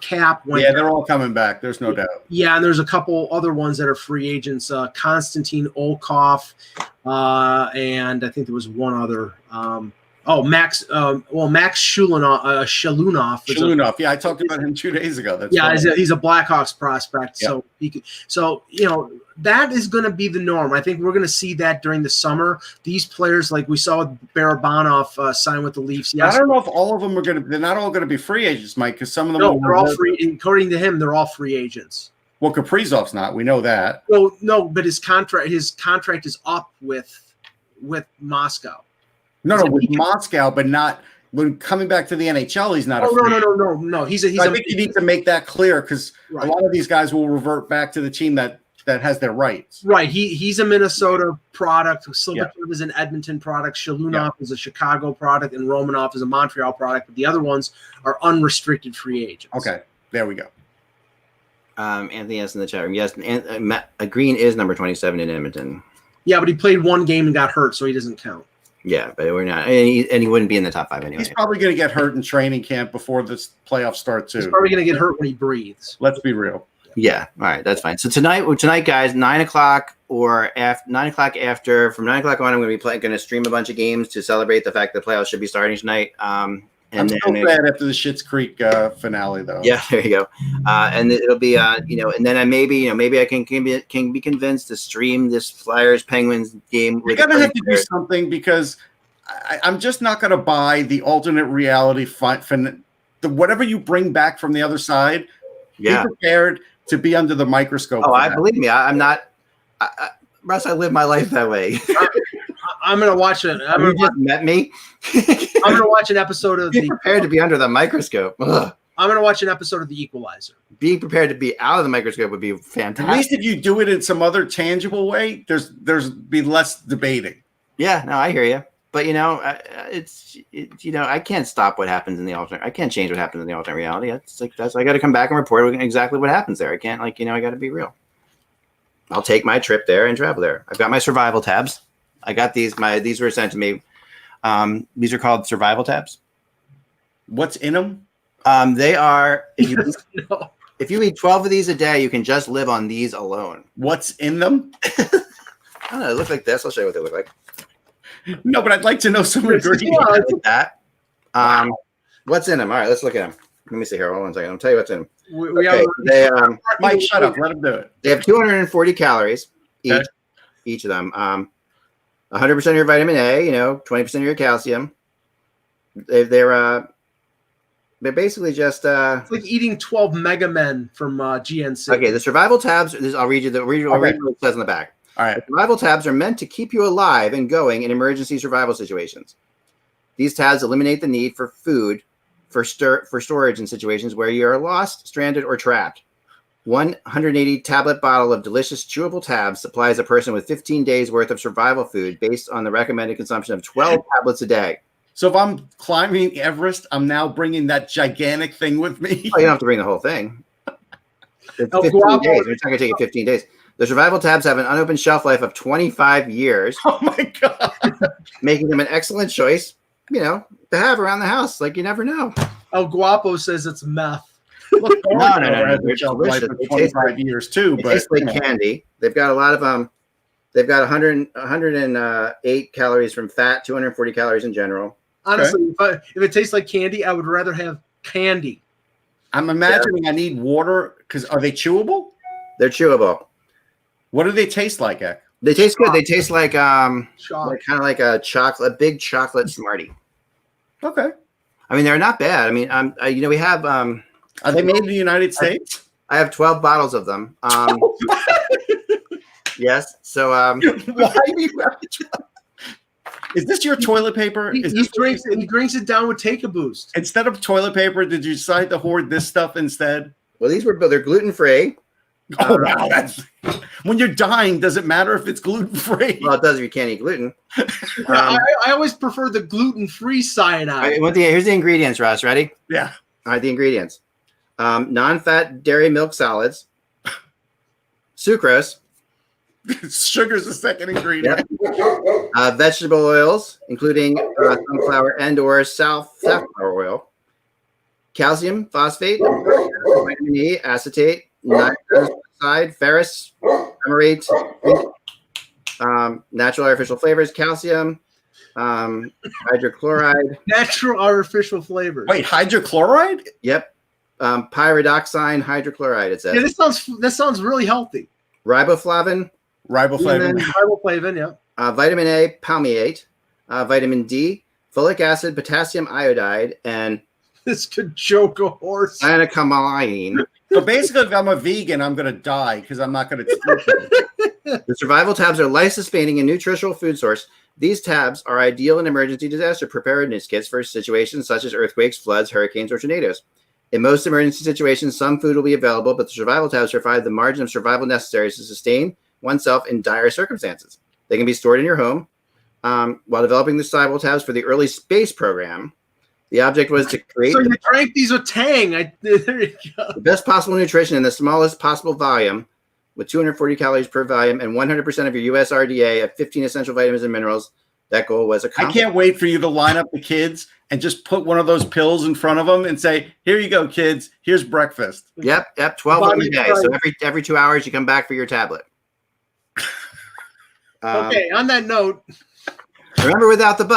cap went. Yeah, they're all coming back. There's no doubt. Yeah, and there's a couple other ones that are free agents. Konstantin Olkov, and I think there was one other. Max Shalunov. Shalunov. Yeah, I talked about him 2 days ago. He's a Blackhawks prospect. Yep. So that is going to be the norm. I think we're going to see that during the summer. These players, like we saw with Barabanov sign with the Leafs. Yes. I don't know if all of them are going to. They're not all going to be free agents, Mike, because some of them. They're all free. According to him, they're all free agents. Well, Kaprizov's not. We know that. Well, no, but his contract is up with Moscow. No, with Moscow, but not when coming back to the NHL. He's not. No. I think you need to make that clear because a lot of these guys will revert back to the team that has their rights. Right. He's a Minnesota product. Silverberg is an Edmonton product. Shalunov is a Chicago product, and Romanov is a Montreal product. But the other ones are unrestricted free agents. Okay, there we go. Anthony S in the chat room. Yes, Green is number 27 in Edmonton. Yeah, but he played one game and got hurt, so he doesn't count. Yeah, but we're not, and he wouldn't be in the top 5 anyway. He's probably going to get hurt in training camp before this playoff starts too. He's probably going to get hurt when he breathes. Let's be real. Yeah, all right, that's fine. So tonight, guys, 9 o'clock or after 9 o'clock after from 9 o'clock on, I'm going to stream a bunch of games to celebrate the fact that the playoffs should be starting tonight. I'm so glad after the Schitt's Creek finale, though. Yeah, there you go. And it'll be, and then maybe I can be convinced to stream this Flyers Penguins game. You're gonna have to do something because I'm just not gonna buy the alternate reality whatever you bring back from the other side. Yeah. Be prepared to be under the microscope. Oh, believe me, I'm not. Russ, I live my life that way. I'm gonna watch it. You just met me. I'm gonna watch an episode of Be prepared to be under the microscope. Ugh. I'm gonna watch an episode of The Equalizer. Being prepared to be out of the microscope would be fantastic. At least if you do it in some other tangible way, there's be less debating. Yeah, no, I hear you. But I can't stop what happens in the alternate. I can't change what happens in the alternate reality. I got to come back and report exactly what happens there. I can't I got to be real. I'll take my trip there and travel there. I've got my survival tabs. I got these. These were sent to me. These are called survival tabs. What's in them? They are. If you eat 12 of these a day, you can just live on these alone. What's in them? I don't know. They look like this. I'll show you what they look like. No, but I'd like to know some ingredients. Like that. What's in them? All right, let's look at them. Let me see here. Hold on a second. I'll tell you what's in them. Mike, shut up. Let them do it. They have 240 calories each of them. 100% of your vitamin A, 20% of your calcium. They're They're basically just it's like eating 12 Mega Men from GNC. Okay, the survival tabs. I'll read you what it says on the back. All right. The survival tabs are meant to keep you alive and going in emergency survival situations. These tabs eliminate the need for food for storage in situations where you are lost, stranded, or trapped. 180 tablet bottle of delicious chewable tabs supplies a person with 15 days worth of survival food based on the recommended consumption of 12 tablets a day. So if I'm climbing Everest, I'm now bringing that gigantic thing with me. Oh, you don't have to bring the whole thing. It's 15 days. It's not going to take you 15 days. The survival tabs have an unopened shelf life of 25 years. Oh my God. Making them an excellent choice, to have around the house. Like, you never know. El Guapo says it's meth. Look, no. They're delicious. It 25 years too, but tastes like candy. They've got a lot of They've got 108 calories from fat, 240 calories in general. Honestly, if it tastes like candy, I would rather have candy. I'm imagining I need water because are they chewable? They're chewable. What do they taste like, Ek? They taste good. They taste like kind of like a big chocolate Smartie. Okay. I mean, they're not bad. I mean, we have. Are they made in the United States? I have 12 bottles of them. Yes. So why do you have 12? Is this your toilet paper? He drinks it down with Take a Boost. Instead of toilet paper, did you decide to hoard this stuff instead? Well, they're gluten free. Oh wow! That's when you're dying. Does it matter if it's gluten free? Well, it does if you can't eat gluten. I always prefer the gluten free cyanide. Right, here's the ingredients, Ross. Ready? Yeah. All right, the ingredients: non-fat dairy milk solids, sucrose. Sugar's the second ingredient. Yep. Vegetable oils, including sunflower and/or safflower oil, calcium phosphate, vitamin E, acetate, nitrous oxide, ferrous, emerate, natural artificial flavors, calcium, hydrochloride. Natural artificial flavors. Wait, hydrochloride? Yep. Pyridoxine hydrochloride. It says. Yeah, this sounds really healthy. Riboflavin. Riboflavin, yeah. Vitamin A, palmiate, vitamin D, folic acid, potassium iodide, and this could choke a horse. Anacamine. So basically, if I'm a vegan, I'm going to die because I'm not going to. The survival tabs are life-sustaining and nutritional food source. These tabs are ideal in emergency disaster preparedness kits for situations such as earthquakes, floods, hurricanes, or tornadoes. In most emergency situations, some food will be available, but the survival tabs provide the margin of survival necessary to sustain oneself in dire circumstances. They can be stored in your home. While developing the survival tabs for the early space program, the object was to create. So you drank these with Tang. There you go. The best possible nutrition in the smallest possible volume, with 240 calories per volume and 100% of your USRDA of 15 essential vitamins and minerals. That goal was accomplished. I can't wait for you to line up the kids and just put one of those pills in front of them and say, "Here you go, kids. Here's breakfast." Yep. 12 of them a day. So every 2 hours you come back for your tablet. Okay, on that note. Remember, without the but.